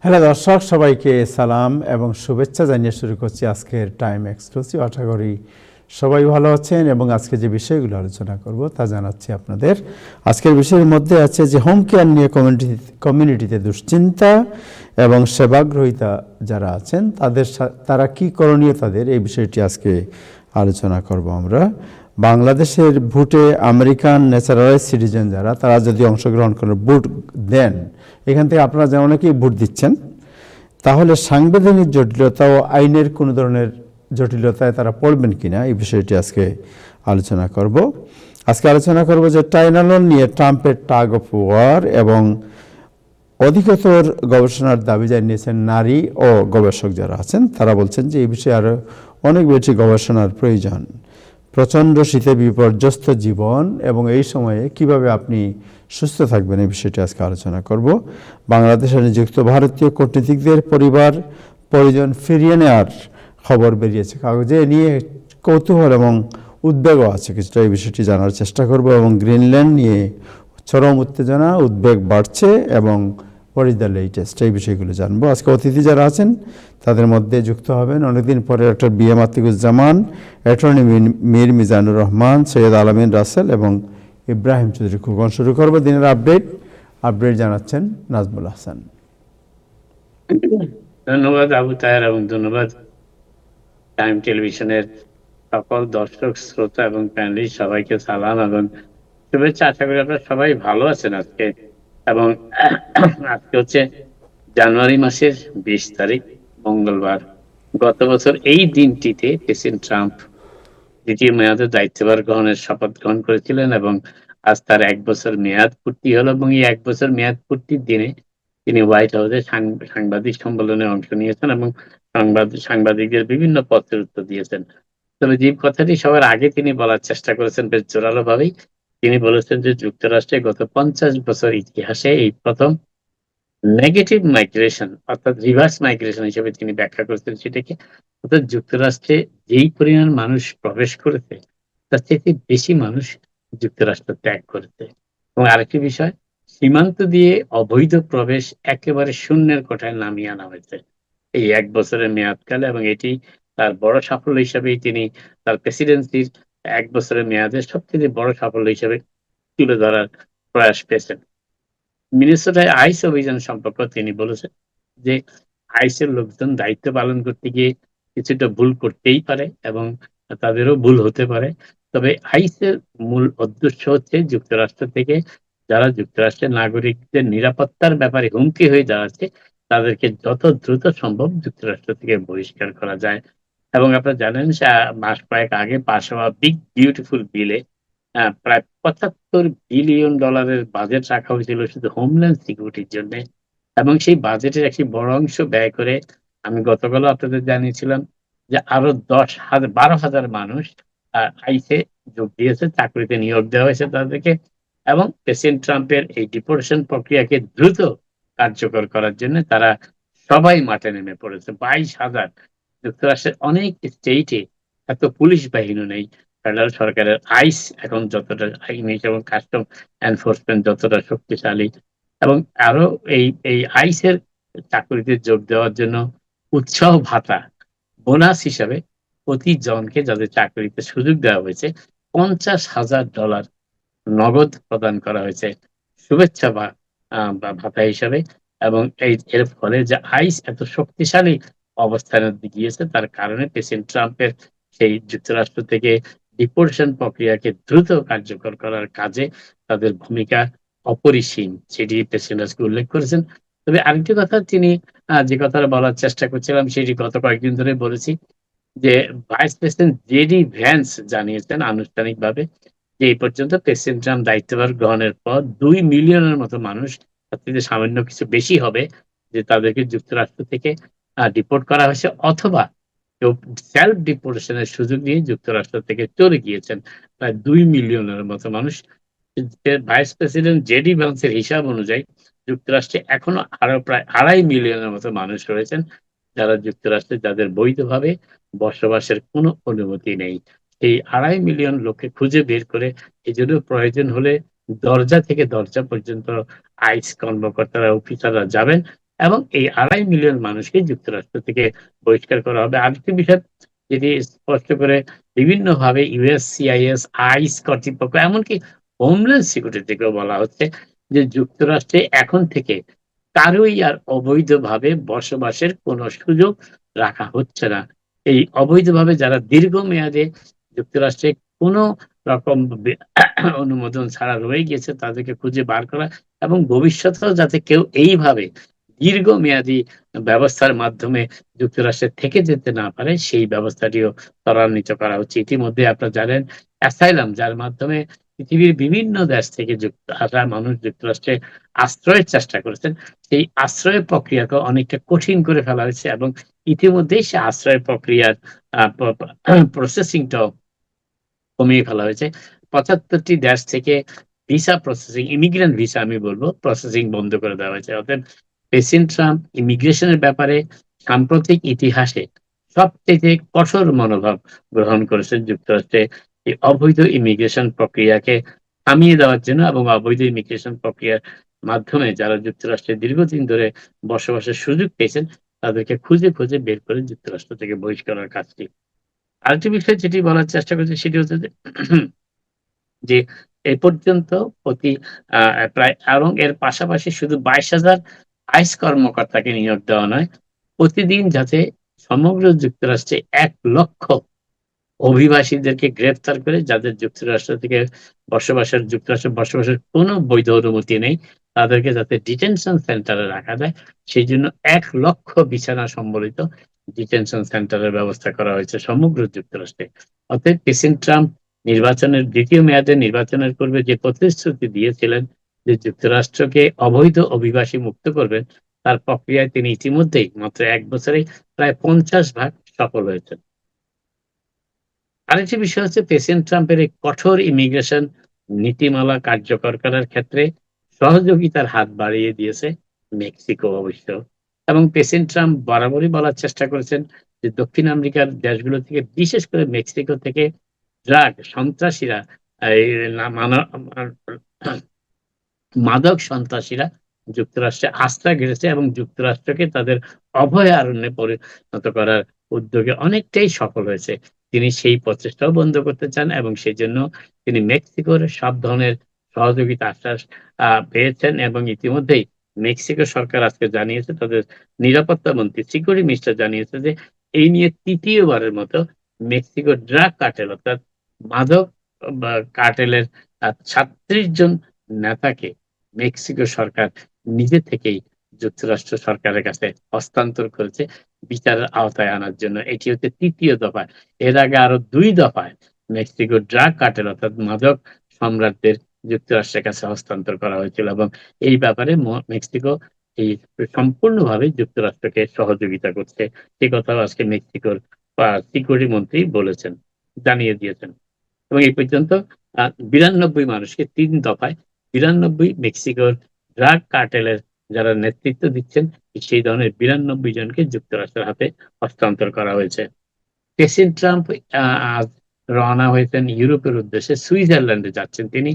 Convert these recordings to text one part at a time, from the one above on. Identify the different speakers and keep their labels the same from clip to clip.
Speaker 1: Hello দর্শক, সবাইকে সালাম এবং শুভেচ্ছা জানিয়ে শুরু করছি আজকের টাইম এক্সক্লুসিভ। আশা করি সবাই ভালো আছেন এবং আজকে যে বিষয়গুলো আলোচনা করব তা জানাচ্ছি আপনাদের। আজকের বিষয়ের মধ্যে আছে যে হোম কেয়ার নিয়ে কমিউনিটিতে দুশ্চিন্তা এবং সেবাগ্রহীতা যারা আছেন তারা কি করণীয় তাদের, এই বিষয়টি আজকে আলোচনা করব আমরা। বাংলাদেশের ভোটে আমেরিকান ন্যাচারালাইজ সিটিজেন যারা, তারা যদি অংশগ্রহণ করেন, ভোট দেন, এখান থেকে আপনারা যেমন অনেকেই ভোট দিচ্ছেন, তাহলে সাংবিধানিক জটিলতা ও আইনের কোনো ধরনের জটিলতায় তারা পড়বেন কিনা, এই বিষয়টি আজকে আলোচনা করব। আজকে আলোচনা করব যে টাইনালন নিয়ে ট্রাম্পের টাগ অফ ওয়ার এবং অধিকতর গবেষণার দাবি জানিয়েছেন নারী ও গবেষক যারা আছেন। তারা বলছেন যে এই বিষয়ে আরও অনেক বেশি গবেষণার প্রয়োজন। প্রচণ্ড শীতে বিপর্যস্ত জীবন এবং এই সময়ে কিভাবে আপনি সুস্থ থাকবেন, এই বিষয়টি আজকে আলোচনা করব। বাংলাদেশে নিযুক্ত ভারতীয় কূটনীতিকদের পরিবার পরিজন ফিরিয়ে নেওয়ার খবর বেরিয়েছে কাগজে, নিয়ে কৌতূহল এবং উদ্বেগও আছে কিছুটা, এই বিষয়টি জানার চেষ্টা করব। এবং গ্রিনল্যান্ড নিয়ে চরম উত্তেজনা, উদ্বেগ বাড়ছে এবং হোয়াট ইজ দ্য লেটেস্ট, এই বিষয়গুলো জানবো। আজকে অতিথি যারা আছেন তাদের মধ্যে যুক্ত হবেন অনেকদিন পরে doctor BM. Atikuzzaman, attorney Mir Mizanur Rahman, Syed আলামিন রাসেল এবং ইব্রাহিম চৌধুরী খুকন। শুরু করবো দিনের আপডেট জানাচ্ছেন নাজমুল হাসান।
Speaker 2: ধন্যবাদ আবু তাহের এবং ধন্যবাদ টাইম টেলিভিশনের সকল দর্শক, শ্রোতা এবং প্যানেলিস্ট সবাইকে সালাম এবং শুভেচ্ছা। আশা করি আপনারা সবাই ভালো আছেন আজকে। এবং আজকে হচ্ছে জানুয়ারি মাসের 20 তারিখ, মঙ্গলবার। গত বছর এই দিনটিতে প্রেসিডেন্ট ট্রাম্প দ্বিতীয় মেয়াদে দায়িত্বভার গ্রহণের শপথ গ্রহণ করেছিলেন এবং আজ তার 1 বছর মেয়াদ পূর্তি হলো। এবং এই 1 বছর মেয়াদ পূর্তির দিনে তিনি হোয়াইট হাউসে সাংবাদিক সম্মেলনে অংশ নিয়েছেন এবং সাংবাদিকদের বিভিন্ন প্রশ্নের উত্তর দিয়েছেন। তবে যে কথাটি সবার আগে তিনি বলার চেষ্টা করেছেন বেশ জোরালো ভাবেই, তিনি বলেছেন যে যুক্তরাষ্ট্রে গত 50 বছর ইতিহাসে এই প্রথম নেগেটিভ মাইগ্রেশন, অর্থাৎ রিভার্স মাইগ্রেশন হিসেবে তিনি ব্যাখ্যা করেছেন সেটাকে। অর্থাৎ যুক্তরাষ্ট্রে যেই পরিমাণ মানুষ প্রবেশ করেছে তার থেকে বেশি মানুষ যুক্তরাষ্ট্র ত্যাগ করেছে। এবং আরেকটি বিষয়, সীমান্ত দিয়ে অবৈধ প্রবেশ একেবারে শূন্যের কোঠায় নামিয়ে আনা হয়েছে এই 1 বছরের মেয়াদকালে। এবং এটি তার বড় সাফল্য হিসাবেই তিনি তার প্রেসিডেন্সির 1 বছরের মেয়াদের সবচেয়ে বড় সাফল্য হিসেবে তুলে ধরার প্রয়াস পেয়েছেন। মিনেসোটায় আইস অভিযান সম্পর্কে তিনি বলেছেন যে আইসের লোকজন দায়িত্ব পালন করতে গিয়ে কিছুটা ভুল করতেই পারে এবং তাদেরও ভুল হতে পারে। তবে আইসের মূল উদ্দেশ্য হচ্ছে যুক্তরাষ্ট্র থেকে যারা যুক্তরাষ্ট্রের নাগরিকদের নিরাপত্তার ব্যাপারে হুমকি হয়ে দাঁড়াচ্ছে তাদেরকে যত দ্রুত সম্ভব যুক্তরাষ্ট্র থেকে বহিষ্কার করা যায়। এবং আপনারা জানেন মাস কয়েক আগে পাশ হওয়া বিগ বিউটিফুল বিলে প্রায় $75 বিলিয়ন বাজেট রাখা হয়েছিল শুধু হোমল্যান্ড সিকিউরিটির জন্যে। এবং সেই বাজেটের একটি বড় অংশ ব্যয় করে আমি গতকালও আপনাদের জানিয়েছিলাম যে আরো 12,000 মানুষ আইসে যোগ দিয়েছে, চাকরিতে নিয়োগ দেওয়া হয়েছে তাদেরকে। এবং প্রেসিডেন্ট ট্রাম্পের এই ডিপোর্টেশন প্রক্রিয়াকে দ্রুত কার্যকর করার জন্য তারা সবাই মাঠে নেমে পড়েছে। 22,000। যুক্তরাষ্ট্রের অনেক স্টেটে এত পুলিশ বাহিনী নেই। ফেডারেল সরকারের আইস এখন যতটা আইনি এবং কাস্টম এনফোর্সমেন্ট যতটা শক্তিশালী, এবং আরো এই আইসের চাকরিতে যোগ দেওয়ার জন্য উৎসাহ ভাতা বোনাস হিসাবে প্রতি জনকে যাদের চাকরিতে সুযোগ দেওয়া হয়েছে $50,000 নগদ প্রদান করা হয়েছে শুভেচ্ছা বা ভাতা হিসাবে। এবং এর ফলে যে আইস এত শক্তিশালী অবস্থানে গিয়েছে তার কারণে প্রেসিডেন্ট ট্রাম্পের সেই যুক্তরাষ্ট্র থেকে ডিপোর্টেশন প্রক্রিয়াকে দ্রুত কার্যকর করার কাজে তাদের ভূমিকা অপরিসীম, সেটি প্রেসিডেন্ট আজকে উল্লেখ করেছেন। তবে আরেকটি কথা তিনি যে কথাটা বলার চেষ্টা করছিলাম সেটি গত কয়েকদিন ধরে বলেছি যে ভাইস প্রেসিডেন্ট জেডি ভ্যান্স জানিয়েছেন আনুষ্ঠানিকভাবে যে এই পর্যন্ত প্রেসিডেন্ট ট্রাম্প দায়িত্বভার গ্রহণের পর 2 মিলিয়নের মতো মানুষ, তার থেকে সামান্য কিছু বেশি হবে, যে তাদেরকে যুক্তরাষ্ট্র থেকে ডিপোর্ট করা হয়েছে অথবা কেউ সেলফ ডিপোর্টেশনের সুযোগ নিয়ে যুক্তরাষ্ট্র থেকে চলে গিয়েছেন। প্রায় 2 মিলিয়নের মতো মানুষ। ভাইস প্রেসিডেন্ট জেডি ভ্যান্সের হিসাব অনুযায়ী যুক্তরাষ্ট্রে এখনো আরো প্রায় 2.5 মিলিয়নের মতো মানুষ রয়েছেন যারা যুক্তরাষ্ট্রে যাদের বৈধভাবে বসবাসের কোনো অনুমতি নেই। এই 2.5 মিলিয়ন লোককে খুঁজে বের করে এজন্য প্রয়োজন হলে দরজা থেকে দরজা পর্যন্ত আইস কর্মকর্তারা, অফিসাররা যাবেন এবং এই 2.5 মিলিয়ন মানুষকে যুক্তরাষ্ট্র থেকে বহিষ্কার করা হবে। আরেকটি বিষয় যেটি স্পষ্ট করে বিভিন্নভাবে ইউএস, সিআইএস, আইস কর্তৃপক্ষ এমনকি হোমল্যান্ড সিকিউরিটি থেকেও বলা হচ্ছে যে যুক্তরাষ্ট্রে এখন থেকে কারোই আর অবৈধভাবে বসবাসের কোনো সুযোগ রাখা হচ্ছে না। এই অবৈধভাবে যারা দীর্ঘমেয়াদে যুক্তরাষ্ট্রে কোনো রকম অনুমোদন ছাড়া রয়ে গিয়েছে তাদেরকে খুঁজে বার করা এবং ভবিষ্যতেও যাতে কেউ এইভাবে দীর্ঘমেয়াদী ব্যবস্থার মাধ্যমে যুক্তরাষ্ট্রে থেকে যেতে না পারে সেই ব্যবস্থাটিও ত্বরান্বিত করা হচ্ছে। ইতিমধ্যে আপনারা জানেন অ্যাসাইলাম যার মাধ্যমে পৃথিবীর বিভিন্ন দেশ থেকে আসা মানুষ যুক্তরাষ্ট্রে আশ্রয়ের চেষ্টা করেছেন। সেই আশ্রয় প্রক্রিয়াকে অনেকটা কঠিন করে ফেলা হয়েছে এবং ইতিমধ্যেই সে আশ্রয় প্রক্রিয়ার প্রসেসিংটাও কমিয়ে ফেলা হয়েছে। ৭৫ টি দেশ থেকে ভিসা প্রসেসিং, ইমিগ্রেন্ট ভিসা আমি বলবো, প্রসেসিং বন্ধ করে দেওয়া হয়েছে। অতএব প্রেসিডেন্ট ট্রাম্প ইমিগ্রেশনের ব্যাপারে সাম্প্রতিক ইতিহাসে সবথেকে কঠোর মনোভাব গ্রহণ করেছেন যুক্তরাষ্ট্রে এই অবৈধ ইমিগ্রেশন প্রক্রিয়াকে থামিয়ে দেওয়ার জন্য এবং অবৈধ ইমিগ্রেশন প্রক্রিয়ার মাধ্যমে যারা যুক্তরাষ্ট্রে দীর্ঘদিন ধরে বসবাসের সুযোগ পেয়েছেন তাদেরকে খুঁজে খুঁজে বের করে যুক্তরাষ্ট্র থেকে বহিষ্কারের কাজটি। আরেকটি বিষয় যেটি বলার চেষ্টা করছি সেটি হচ্ছে যে এ পর্যন্ত প্রতি প্রায় এবং এর পাশাপাশি শুধু ২২,০০০ আইস কর্মকর্তাকে নিয়োগ দেওয়া নয়, প্রতিদিন যাতে সমগ্র যুক্তরাষ্ট্রে ১,০০,০০০ অভিবাসীদেরকে গ্রেফতার করে যাদের যুক্তরাষ্ট্রে বসবাসের কোনো বৈধ অনুমতি নেই, তাদেরকে যাতে ডিটেনশন সেন্টারে রাখা যায়, সেজন্য ১,০০,০০০ বিছানা সম্বলিত ডিটেনশন সেন্টারের ব্যবস্থা করা হয়েছে সমগ্র যুক্তরাষ্ট্রে। অতএব প্রেসিডেন্ট ট্রাম্প দ্বিতীয় মেয়াদে নির্বাচনের পূর্বে যে প্রতিশ্রুতি দিয়েছিলেন যে যুক্তরাষ্ট্রকে অবৈধ অভিবাসী মুক্ত করবেন, তার প্রক্রিয়ায় তিনি ইতিমধ্যেই মাত্র ১ বছরেই প্রায় ৫০% সফল হয়েছেন। আরেকটি বিষয় হচ্ছে প্রেসিডেন্ট ট্রাম্পের এই কঠোর ইমিগ্রেশন নীতিমালা কার্যকর করার ক্ষেত্রে সহযোগিতার হাত বাড়িয়ে দিয়েছে মেক্সিকো অবশ্য। এবং প্রেসিডেন্ট ট্রাম্প বরাবরই বলার চেষ্টা করেছেন যে দক্ষিণ আমেরিকার দেশগুলো থেকে বিশেষ করে মেক্সিকো থেকে সন্ত্রাসীরা এই না মানা মাদক সন্ত্রাসীরা যুক্তরাষ্ট্রে আস্থা গেড়েছে এবং যুক্তরাষ্ট্রকে তাদের অভয়ারণ্যে পরিণত করার উদ্যোগে অনেকটাই সফল হয়েছে। তিনি সেই প্রচেষ্টাও বন্ধ করতে চান এবং সেজন্য তিনি মেক্সিকোর সব ধরনের সহযোগিতা আশ্বাস পেয়েছেন এবং ইতিমধ্যেই মেক্সিকো সরকার আজকে জানিয়েছে তাদের নিরাপত্তা মন্ত্রী সিকিউরিটি মিনিস্টার জানিয়েছে যে এই নিয়ে ৩য় বারের মতো মেক্সিকো ড্রাগ কার্টেল অর্থাৎ মাদক কার্টেলের ৩৬ জন নেতাকে মেক্সিকো সরকার নিজে থেকেই যুক্তরাষ্ট্র সরকারের কাছে হস্তান্তর করেছে বিচারের আওতায় আনার জন্য। এটি হচ্ছে ৩য় দফা। এর আগে আরো ২ দফায় মেক্সিকো ড্রাগ কার্টেল অর্থাৎ মাদক সম্রাটদের যুক্তরাষ্ট্রের কাছে হস্তান্তর করা হয়েছিল এবং এই ব্যাপারে মেক্সিকো এই সম্পূর্ণভাবে যুক্তরাষ্ট্রকে সহযোগিতা করছে। সে কথাও আজকে মেক্সিকোর সিকিউরিটি মন্ত্রী বলেছেন, জানিয়ে দিয়েছেন। এবং এই পর্যন্ত ৯২ মানুষকে ৩ দফায় ৯২ মেক্সিকোর ড্রাগ কার্টেলের যারা নেতৃত্ব দিচ্ছেন সেই ধরনের ৯২ জনকে যুক্তরাষ্ট্রের হাতে হস্তান্তর করা হয়েছে। প্রেসিডেন্ট ট্রাম্প আজ রওনা হয়েছেন ইউরোপের উদ্দেশ্যে, সুইজারল্যান্ডে যাচ্ছেন তিনি।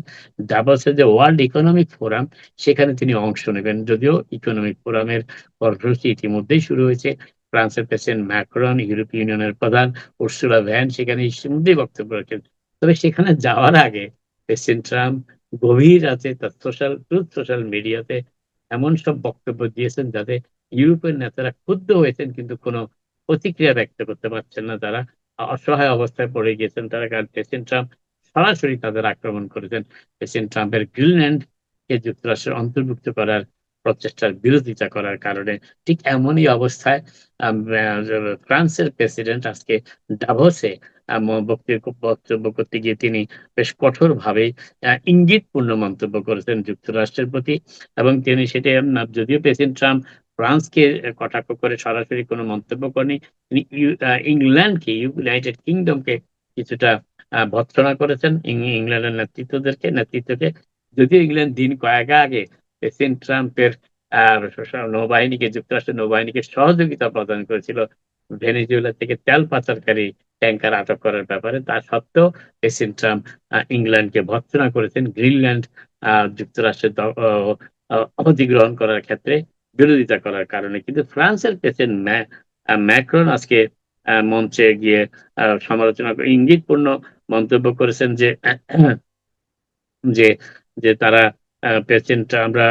Speaker 2: দাভোসে যে ওয়ার্ল্ড ইকোনমিক ফোরাম সেখানে তিনি অংশ নেবেন। যদিও ইকোনমিক ফোরামের কর্মসূচি ইতিমধ্যেই শুরু হয়েছে। ফ্রান্সের প্রেসিডেন্ট ম্যাক্রন, ইউরোপীয় ইউনিয়নের প্রধান উর্সুলা ভ্যান সেখানে ইতিমধ্যেই বক্তব্য রাখেন। তবে সেখানে যাওয়ার আগে প্রেসিডেন্ট ট্রাম্প গভীর রাতে তার সোশ্যাল মিডিয়াতে এমন সব বক্তব্য দিয়েছেন যাতে ইউরোপের নেতারা ক্ষুব্ধ হয়েছেন কিন্তু কোনো প্রতিক্রিয়া ব্যক্ত করতে পারছেন না। তারা অসহায় অবস্থায় পড়ে গিয়েছেন তারা, কারণ প্রেসিডেন্ট ট্রাম্প সরাসরি তাদের আক্রমণ করেছেন। প্রেসিডেন্ট ট্রাম্পের গ্রিনল্যান্ডকে যুক্তরাষ্ট্রের অন্তর্ভুক্ত করার প্রচেষ্টার বিরোধিতা করার কারণে। ঠিক এমনই অবস্থায় ফ্রান্সের প্রেসিডেন্ট আজকে দাভোসে বক্তব্য করতে গিয়ে তিনি বেশ কঠোরভাবে ইঙ্গিতপূর্ণ মন্তব্য করেছেন যুক্তরাষ্ট্রের প্রতি এবং তিনি সেটা যদিও প্রেসিডেন্ট ট্রাম্প ফ্রান্সকে কটাক্ষ করে সরাসরি কোনো মন্তব্য করেনি, তিনি ইংল্যান্ডকে, ইউনাইটেড কিংডমকে কিছুটা ভর্ৎসনা করেছেন, ইংল্যান্ডের নেতৃত্বকে। যদিও ইংল্যান্ড দিন কয়েক আগে প্রেসিডেন্ট ট্রাম্পের যুক্তরাষ্ট্রের নৌবাহিনীকে সহযোগিতা প্রদান করেছিল ভেনেজুয়েলা থেকে তেল পাচারকারী ট্যাঙ্কার আটক করার ব্যাপারে। তা সত্ত্বেও প্রেসিডেন্ট ট্রাম্প ইংল্যান্ডকে ভর্ৎসনা করেছেন গ্রিনল্যান্ড যুক্তরাষ্ট্রের অধিগ্রহণ করার ক্ষেত্রে বিরোধিতা করার কারণে। কিন্তু ফ্রান্সের প্রেসিডেন্ট ম্যাক্রন আজকে মঞ্চে গিয়ে সমালোচনা করে ইঙ্গিতপূর্ণ মন্তব্য করেছেন যে যে তারা প্রেসিডেন্ট আমরা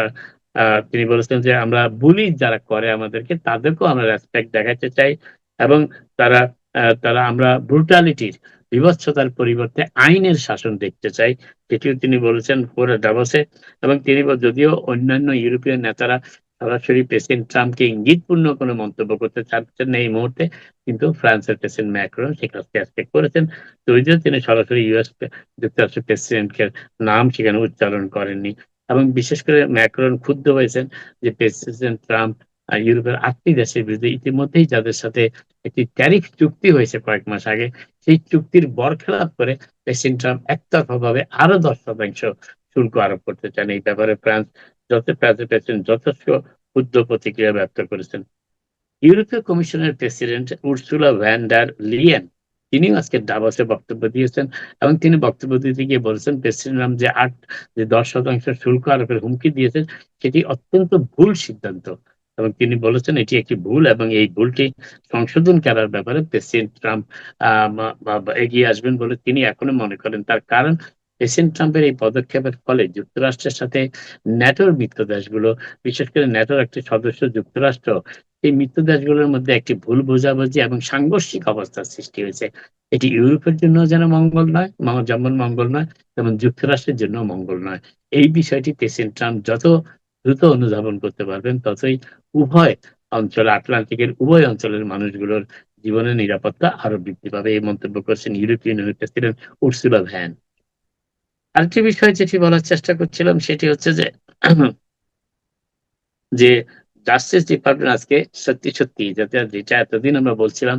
Speaker 2: তিনি বলেছেন যে আমরা বুলি যারা করে আমাদেরকে তাদেরকেও আমরা রেসপেক্ট দেখাতে চাই এবং তারা তারা আমরা ব্রুটালিটির বীভৎসতার পরিবর্তে আইনের শাসন দেখতে চাই। এটিও তিনি বলেছেন পরে ডাভসে এবং তিনি যদিও অন্যান্য ইউরোপীয় নেতারা সরাসরি প্রেসিডেন্ট ট্রাম্পকে ইঙ্গিতপূর্ণ কোনো মন্তব্য করতে চাচ্ছেন না এই মুহূর্তে। কিন্তু ফ্রান্সের প্রেসিডেন্ট ম্যাক্রন সে কাজটি আজকে করেছেন। যদিও তিনি সরাসরি যুক্তরাষ্ট্রের প্রেসিডেন্টকে নাম সেখানে উচ্চারণ করেননি এবং বিশেষ করে ম্যাক্রন ক্ষুব্ধ হয়েছেন যে প্রেসিডেন্ট ট্রাম্প ইউরোপের ৮টি দেশের বিরুদ্ধে ইতিমধ্যেই যাদের সাথে একটি ট্যারিফ চুক্তি হয়েছে কয়েক মাস আগে, সেই চুক্তির বরখেলাপ করে প্রেসিডেন্ট ট্রাম্প একতরফাভাবে আরো 10% শুল্ক আরোপ করতে চান। এই ব্যাপারে ফ্রান্সের প্রেসিডেন্ট যথেষ্ট ক্ষুব্ধ প্রতিক্রিয়া ব্যক্ত করেছেন। ইউরোপীয় কমিশনের president Ursula van der Leyen তিনিও আজকে ডাভসে বক্তব্য দিয়েছেন এবং তিনি বক্তব্য দিতে গিয়ে বলেছেন প্রেসিডেন্ট ট্রাম্প যে 10% শুল্ক আরোপের হুমকি দিয়েছেন সেটি অত্যন্ত ভুল সিদ্ধান্ত এবং তিনি বলেছেন এটি একটি ভুল এবং এই ভুলটি সংশোধন করার ব্যাপারে প্রেসিডেন্ট ট্রাম্প এগিয়ে আসবেন বলে তিনি এখনো মনে করেন। তার কারণ প্রেসিডেন্ট ট্রাম্পের এই পদক্ষেপের ফলে যুক্তরাষ্ট্রের সাথে ন্যাটোর মিত্র দেশগুলো, বিশেষ করে ন্যাটোর একটি সদস্য যুক্তরাষ্ট্র, এই মিত্র দেশগুলোর মধ্যে একটি ভুল বোঝাবুঝি এবং সাংঘর্ষিক অবস্থার সৃষ্টি হয়েছে। এটি ইউরোপের জন্য যেন মঙ্গল নয়, যেমন মঙ্গল নয়, তেমন যুক্তরাষ্ট্রের জন্য মঙ্গল নয়। এই বিষয়টি প্রেসিডেন্ট ট্রাম্প যত দ্রুত অনুধাবন করতে পারবেন ততই উভয় আটলান্টিকের উভয় অঞ্চলের মানুষগুলোর জীবনের নিরাপত্তা আরো বৃদ্ধি পাবে। এই মন্তব্য করেছেন ইউরোপিয়ান ইউনিয়নের প্রেসিডেন্ট উর্সুলা ভ্যান। আরেকটি বিষয় যেটি বলার চেষ্টা করছিলাম সেটি হচ্ছে যে জাস্টিস ডিপার্টমেন্ট আজকে সত্যি যেটা এতদিন আমরা বলছিলাম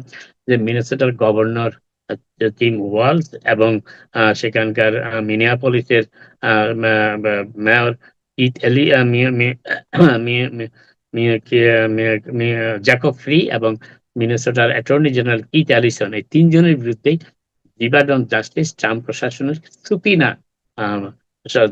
Speaker 2: যে মিনেসোটার গভর্নর টিম ওয়ালস এবং সেখানকার মিনিয়াপলিসের মেয়র কিথ এলি জ্যাকব ফ্রি এবং মিনেসোটার অ্যাটর্নি জেনারেল কিথ অ্যালিসন এই তিনজনের বিরুদ্ধেই ডিপার্টমেন্ট অফ জাস্টিস ট্রাম্প প্রশাসনের সুপিনা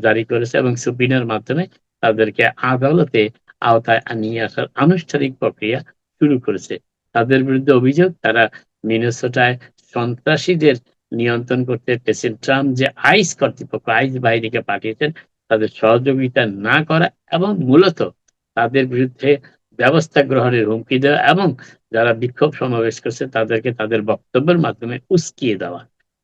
Speaker 2: জারি করেছে এবং সুপিনার মাধ্যমে তাদেরকে আদালতে আওতায় নিয়ে আসার আনুষ্ঠানিক প্রক্রিয়া শুরু করেছে। তাদের বিরুদ্ধে অভিযোগ তারা মিনেসোটায় সন্ত্রাসীদের নিয়ন্ত্রণ করতে প্রেসিডেন্ট ট্রাম্প যে আইস কর্তৃপক্ষ আইস বাহিনীকে পাঠিয়েছেন তাদের সহযোগিতা না করা এবং মূলত তাদের বিরুদ্ধে ব্যবস্থা গ্রহণের হুমকি দেওয়া এবং যারা বিক্ষোভ সমাবেশ করছে তাদেরকে তাদের বক্তব্যের মাধ্যমে উস্কিয়ে দেওয়া।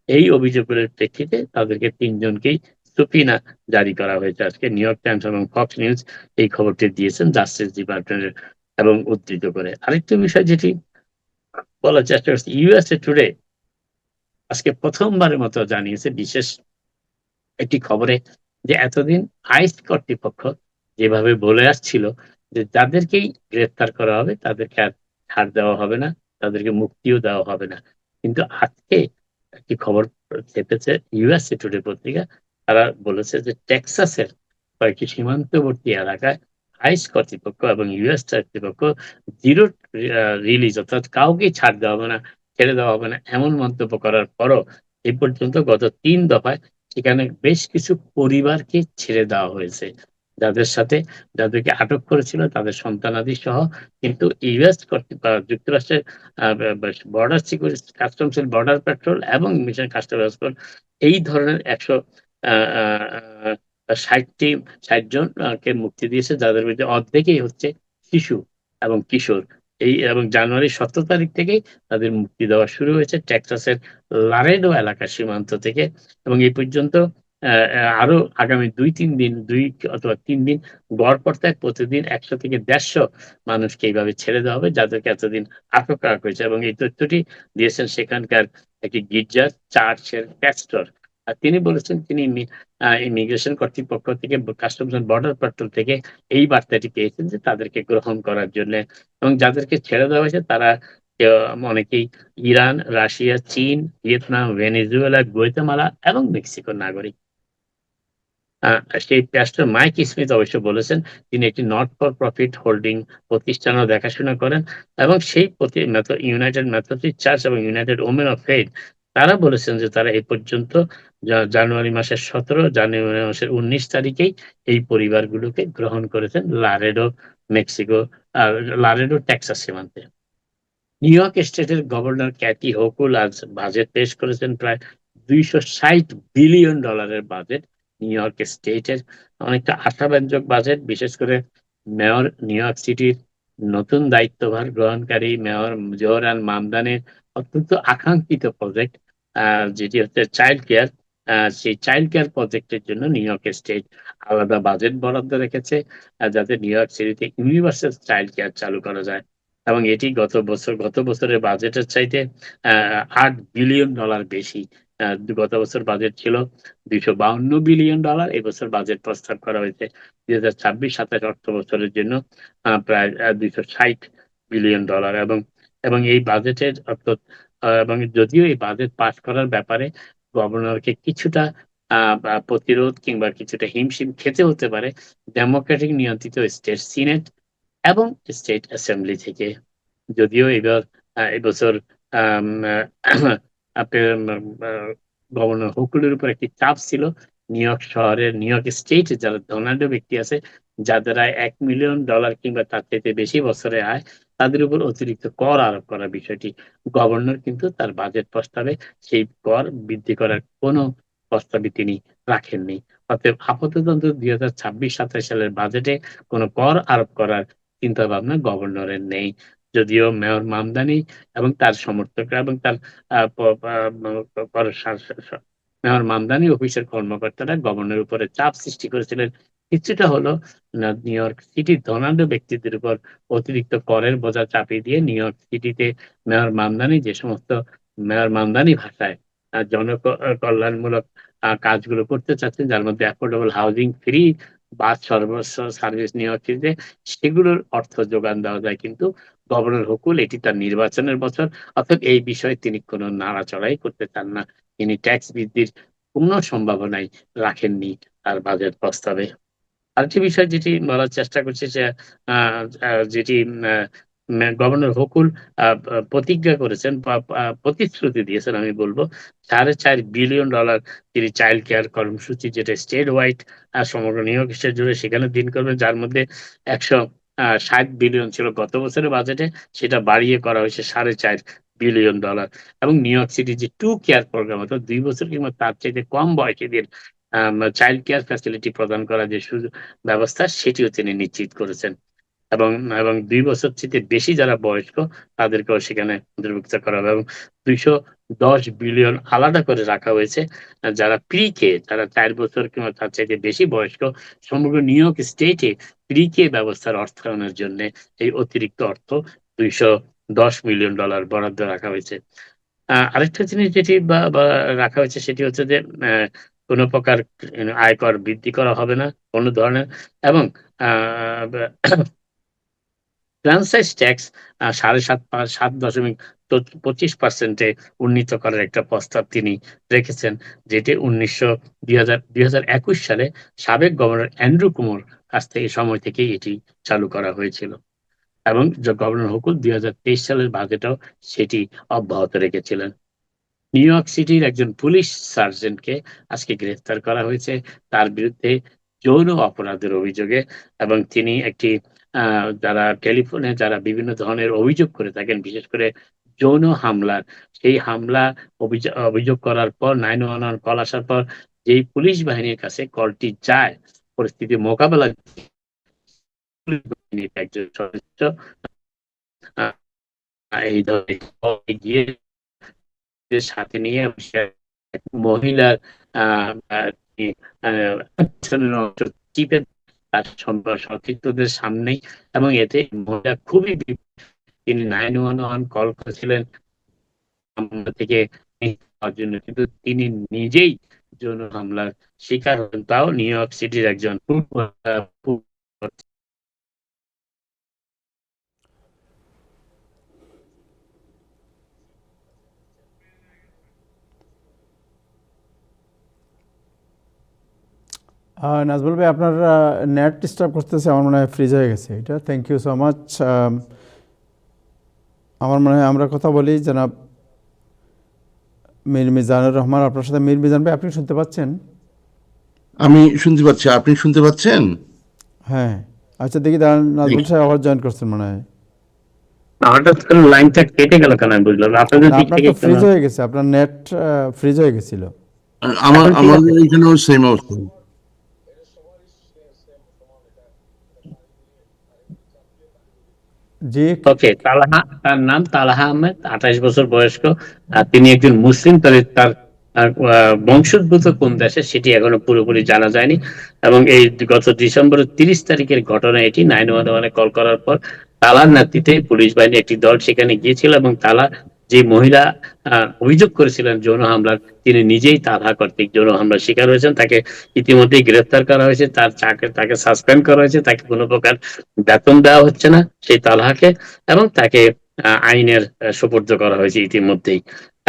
Speaker 2: এই অভিযোগের প্রেক্ষিতে তাদেরকে তিনজনকেই সুপিনা জারি করা হয়েছে। আজকে নিউ ইয়র্ক টাইমস এবং ফক্স নিউজ এই খবরটি দিয়েছেন জাস্টিস ডিপার্টমেন্টের এবং উদ্ধৃত করে। আরেকটি বিষয় যেটি বলার চেষ্টা করছে ইউএসএ টুডে আজকে প্রথমবারের মতো জানিয়েছে বিশেষ একটি খবরে যে এতদিন আইস কর্তৃপক্ষ যেভাবে বলে আসছিল যে যাদেরকেই গ্রেফতার করা হবে তাদেরকে আর ছাড় দেওয়া হবে না, তাদেরকে মুক্তিও দেওয়া হবে না। কিন্তু আজকে একটি খবর চেপেছে ইউএসএ টুডে পত্রিকা, তারা বলেছে যে টেক্সাসের কয়েকটি সীমান্তবর্তী এলাকায় আইস কর্তৃপক্ষ এবং ইউএস কর্তৃপক্ষ জিরো রিলিজ অর্থাৎ কাউকে ছাড় দেওয়া হবে না, ছেড়ে দেওয়া হবে না এমন মন্তব্য করার পরও এই পর্যন্ত গত ৩ দফায় সেখানে বেশ কিছু পরিবারকে ছেড়ে দেওয়া হয়েছে যাদেরকে আটক করেছিল তাদের সন্তানাদি সহ। কিন্তু ইউএস যুক্তরাষ্ট্রের border security customs and border patrol এবং মিশন কাস্টমস এই ধরনের ১৬০ জন কে মুক্তি দিয়েছে যাদের মধ্যে অর্ধেকই হচ্ছে শিশু এবং কিশোর। এবং জানুয়ারির ১৭ তারিখ থেকেই তাদের মুক্তি দেওয়া শুরু হয়েছে টেক্সাসের লারেডো এলাকার সীমান্ত থেকে এবং এই পর্যন্ত আরো আগামী ২ অথবা ৩ দিন গড়পড়তায় প্রতিদিন ১০০ থেকে ১৫০ মানুষকে এইভাবে ছেড়ে দেওয়া হবে যাদেরকে এতদিন আটক রাখা হয়েছে এবং এই তথ্যটি দিয়েছেন সেখানকার একটি গির্জার চার্চের প্যাস্টর। আর তিনি বলেছেন তিনি ইমিগ্রেশন কর্তৃপক্ষ থেকে কাস্টমস এন্ড বর্ডার পেট্রোল থেকে এই বার্তাটি পেয়েছেন যে তাদেরকে গ্রহণ করার জন্য এবং যাদেরকে ছেড়ে দেওয়া হয়েছে তারা অনেকেই ইরান, রাশিয়া, চীন, ভিয়েতনাম, ভেনেজুয়েলা, গুয়াতেমালা এবং মেক্সিকোর নাগরিক। সেই প্যাস্টর মাইক স্মিথ অবশ্য বলেছেন তিনি একটি নট ফর প্রফিট হোল্ডিং প্রতিষ্ঠানও দেখাশোনা করেন এবং সেই ইউনাইটেড মেথডিস্ট চার্চ এবং ইউনাইটেড ওমেন অফ ফেইথ তারা বলেছেন যে তারা এই পর্যন্ত জানুয়ারি মাসের ১৭, জানুয়ারি মাসের ১৯ তারিখেই এই পরিবারগুলোকে গ্রহণ করেছেন লারেডো মেক্সিকো আর লারেডো টেক্সাস সীমান্তে। নিউ ইয়র্ক স্টেটের গভর্নর ক্যাথি হোকুল আজ বাজেট পেশ করেছেন প্রায় $260 বিলিয়ন বাজেট। নিউ ইয়র্ক স্টেটের অনেকটা আশাব্যঞ্জক বাজেট, বিশেষ করে মেয়র নিউ ইয়র্ক সিটির নতুন দায়িত্বভার গ্রহণকারী মেয়র জোহরান মামদানির অত্যন্ত আকাঙ্ক্ষিত প্রজেক্ট যেটি হচ্ছে চাইল্ড কেয়ার। সেই চাইল্ড কেয়ার প্রজেক্টের জন্য নিউ ইয়র্ক স্টেট আলাদা বাজেট বরাদ্দ রেখেছে যাতে নিউ ইয়র্ক সিটিতে ইউনিভার্সাল চাইল্ড কেয়ার চালু করা যায়। এবং এটি গত বছরের বাজেটের চাইতে $8 বিলিয়ন বেশি। গত বছর বাজেট ছিল $252 বিলিয়ন। এবছর বাজেট প্রস্তাব করা হয়েছে 2026-27 অর্থ বছরের জন্য প্রায় $260 বিলিয়ন। এবং এই বাজেটের এবং যদিও এই বাজেট পাস করার ব্যাপারে গভর্নরকে কিছুটা প্রতিরোধ কিংবা কিছুটা হিমশিম খেতে হতে পারে ডেমোক্রেটিক নিয়ন্ত্রিত স্টেট সিনেট এবং স্টেট অ্যাসেম্বলি থেকে। যদিও এবছর আম, আপনার গভর্নর হুকুলের উপর একটি চাপ ছিল নিউ ইয়র্ক স্টেট যারা ধনাঢ্য ব্যক্তি আছে, যাদের আয় $1 মিলিয়ন কিংবা তার চাইতে বেশি বছরে আয়, তাদের উপর অতিরিক্ত কর আরোপ করার বিষয়টি। গভর্নর কিন্তু তার বাজেট প্রস্তাবে সেই কর বৃদ্ধি করার কোনো প্রস্তাবই তিনি রাখেননি। অতএব আপাতত 2026-27 সালের বাজেটে কোনো কর আরোপ করার চিন্তা ভাবনা গভর্নরের নেই। যদিও মেয়র মামদানি এবং তার সমর্থকরা এবং তার মেয়র মামদানি অফিসের কর্মকর্তারা গভর্নরের উপরে চাপ সৃষ্টি করেছিলেন। কিছুটা হলো নিউ ইয়র্ক সিটির ধনাঢ্য ব্যক্তিদের উপর অতিরিক্ত করের বোঝা চাপিয়ে দিয়ে নিউ ইয়র্ক সিটিতে মেয়র মামদানি ভাষায় জনকল্যাণমূলক কাজগুলো করতে চাচ্ছেন, যার মধ্যে অ্যাফোর্ডেবল হাউজিং, ফ্রি বাস সর্বস্ব সার্ভিস নিউ ইয়র্ক সিটিতে, সেগুলোর অর্থ যোগান দেওয়া যায়। কিন্তু গভর্নর হুকুল এটি তার নির্বাচনের বছর, অর্থাৎ এই বিষয়ে তিনি কোনো নাড়াচড়াই করতে চান না। তিনি ট্যাক্স বৃদ্ধির কোনো সম্ভাবনাই রাখেননি তার বাজেট প্রস্তাবে। আরেকটি বিষয় যেটি বলার চেষ্টা করছি যে যেটি গভর্নর হুকুল প্রতিজ্ঞা করেছেন বা প্রতিশ্রুতি দিয়েছেন, আমি বলবো $4.5 বিলিয়ন তিনি চাইল্ড কেয়ার কর্মসূচি, যেটা স্টেট ওয়াইড সমগ্র নিউ ইয়র্ক স্টেট জুড়ে সেখানে দিন করবেন, যার মধ্যে 160 বিলিয়ন ছিল গত বছরের বাজেটে, সেটা বাড়িয়ে করা হয়েছে $4.5 বিলিয়ন। এবং নিউ ইয়র্ক সিটি যে টু কেয়ার প্রোগ্রাম, অর্থাৎ 2 বছর কিংবা তার চাইতে কম বয়সীদের চাইল্ড কেয়ার ফ্যাসিলিটি প্রদান করা যে ব্যবস্থা, সেটিও তিনি নিশ্চিত করেছেন। এবং এবং 2 বছর থেকে বেশি যারা বয়স্ক, তাদেরকেও সেখানে অন্তর্ভুক্ত করা হবে। এবং $210 বিলিয়ন আলাদা করে রাখা হয়েছে যারা প্রি-কে, যারা 4 বছর কিংবা তার চাইতে বেশি বয়স্ক, সমগ্র নিউ ইয়র্ক স্টেটে প্রি-কে ব্যবস্থার অর্থায়নের জন্য এই অতিরিক্ত অর্থ $210 মিলিয়ন বরাদ্দ রাখা হয়েছে। আরেকটা জিনিস যেটি রাখা হয়েছে সেটি হচ্ছে যে কোনো প্রকার আয়কর বৃদ্ধি করা হবে না কোনো ধরনের, এবং ফ্র্যাঞ্চাইজ ট্যাক্স 7.25% উন্নীত করার একটা প্রস্তাব তিনি রেখেছেন, যেটি 2021 সালে সাবেক গভর্নর অ্যান্ড্রু কুমোর কাছ থেকে সময় থেকেই এটি চালু করা হয়েছিল। এবং গভর্নর হুকুল 2023 সালের বাজেটেও সেটি অব্যাহত রেখেছিলেন। নিউ ইয়র্ক সিটির একজন পুলিশ সার্জেন্টকে আজকে গ্রেফতার করা হয়েছে তার বিরুদ্ধে যৌন অপরাধের অভিযোগে। এবং তিনি একটি যারা টেলিফোনে যারা বিভিন্ন ধরনের অভিযোগ করে থাকেন, বিশেষ করে যৌন হামলার, সেই হামলা অভিযোগ করার পর 911 কল আসার পর যেই পুলিশ বাহিনীর কাছে কলটি যায়, পরিস্থিতি মোকাবেলা পুলিশ বাহিনীর একজন সদস্য এই ধরনের গিয়ে সাথে নিয়ে মহিলার টিপে তার সতীর্থদের সামনেই, এবং এতে মহিলা খুবই তিনি 911 কল করেছিলেন থেকে জন্য, কিন্তু তিনি নিজেই যৌন হামলার শিকার হন, তাও নিউ ইয়র্ক সিটির একজন
Speaker 1: নাজমুল ভাই, আপনার নেট ডিস্টার্ব করতেছে, আমার মনে হয় ফ্রিজ হয়ে গেছে এটা। Thank you so much. আমার মনে হয় আমরা কথা বলি জনাব মীর মিজানুর রহমান আপনার সাথে। মীর মিজান ভাই, আপনি শুনতে পাচ্ছেন?
Speaker 3: আমি শুনতে পাচ্ছি, আপনি শুনতে পাচ্ছেন?
Speaker 1: হ্যাঁ, আচ্ছা দেখি দাঁড়ান, নাজমুল সাহেব আবার জয়েন করছেন মনে হয়।
Speaker 2: হঠাৎ করে লাইনটা কেটে গেল কেন আমি বুঝলাম না। আপনাদের
Speaker 1: না,
Speaker 2: দিক
Speaker 1: আপনার
Speaker 2: থেকে
Speaker 1: তো
Speaker 2: একটু
Speaker 1: ফ্রিজ হয়ে গেছে, আপনার নেট ফ্রিজ হয়ে গেছিল।
Speaker 3: আর
Speaker 2: এখন ঠিক আছে?
Speaker 3: আমাদের এখানেও সেম অবস্থা।
Speaker 1: জি।
Speaker 2: ওকে, তালহা, তার নাম তালহা আহমেদ, 28 বছর বয়স্ক। তিনি একজন মুসলিম, তবে তার বংশোদ্ভূত কোন দেশে সেটি এখনো পুরোপুরি জানা যায়নি। এবং এই গত ডিসেম্বরের 30 তারিখের ঘটনা এটি। 911 কল করার পর তালার নেতৃত্বে পুলিশ বাহিনী একটি দল সেখানে গিয়েছিল, এবং তালা যে মহিলা অভিযোগ করেছিলেন যৌন হামলার, তিনি নিজেই তালহা কর্তৃক যৌন হামলার শিকার হয়েছেন। তাকে ইতিমধ্যেই গ্রেফতার করা হয়েছে, তাকে সাসপেন্ড করা হয়েছে, তাকে কোনো প্রকার বেতন দেওয়া হচ্ছে না সেই তালহাকে, এবং তাকে আইনের সোপর্দ করা হয়েছে ইতিমধ্যেই।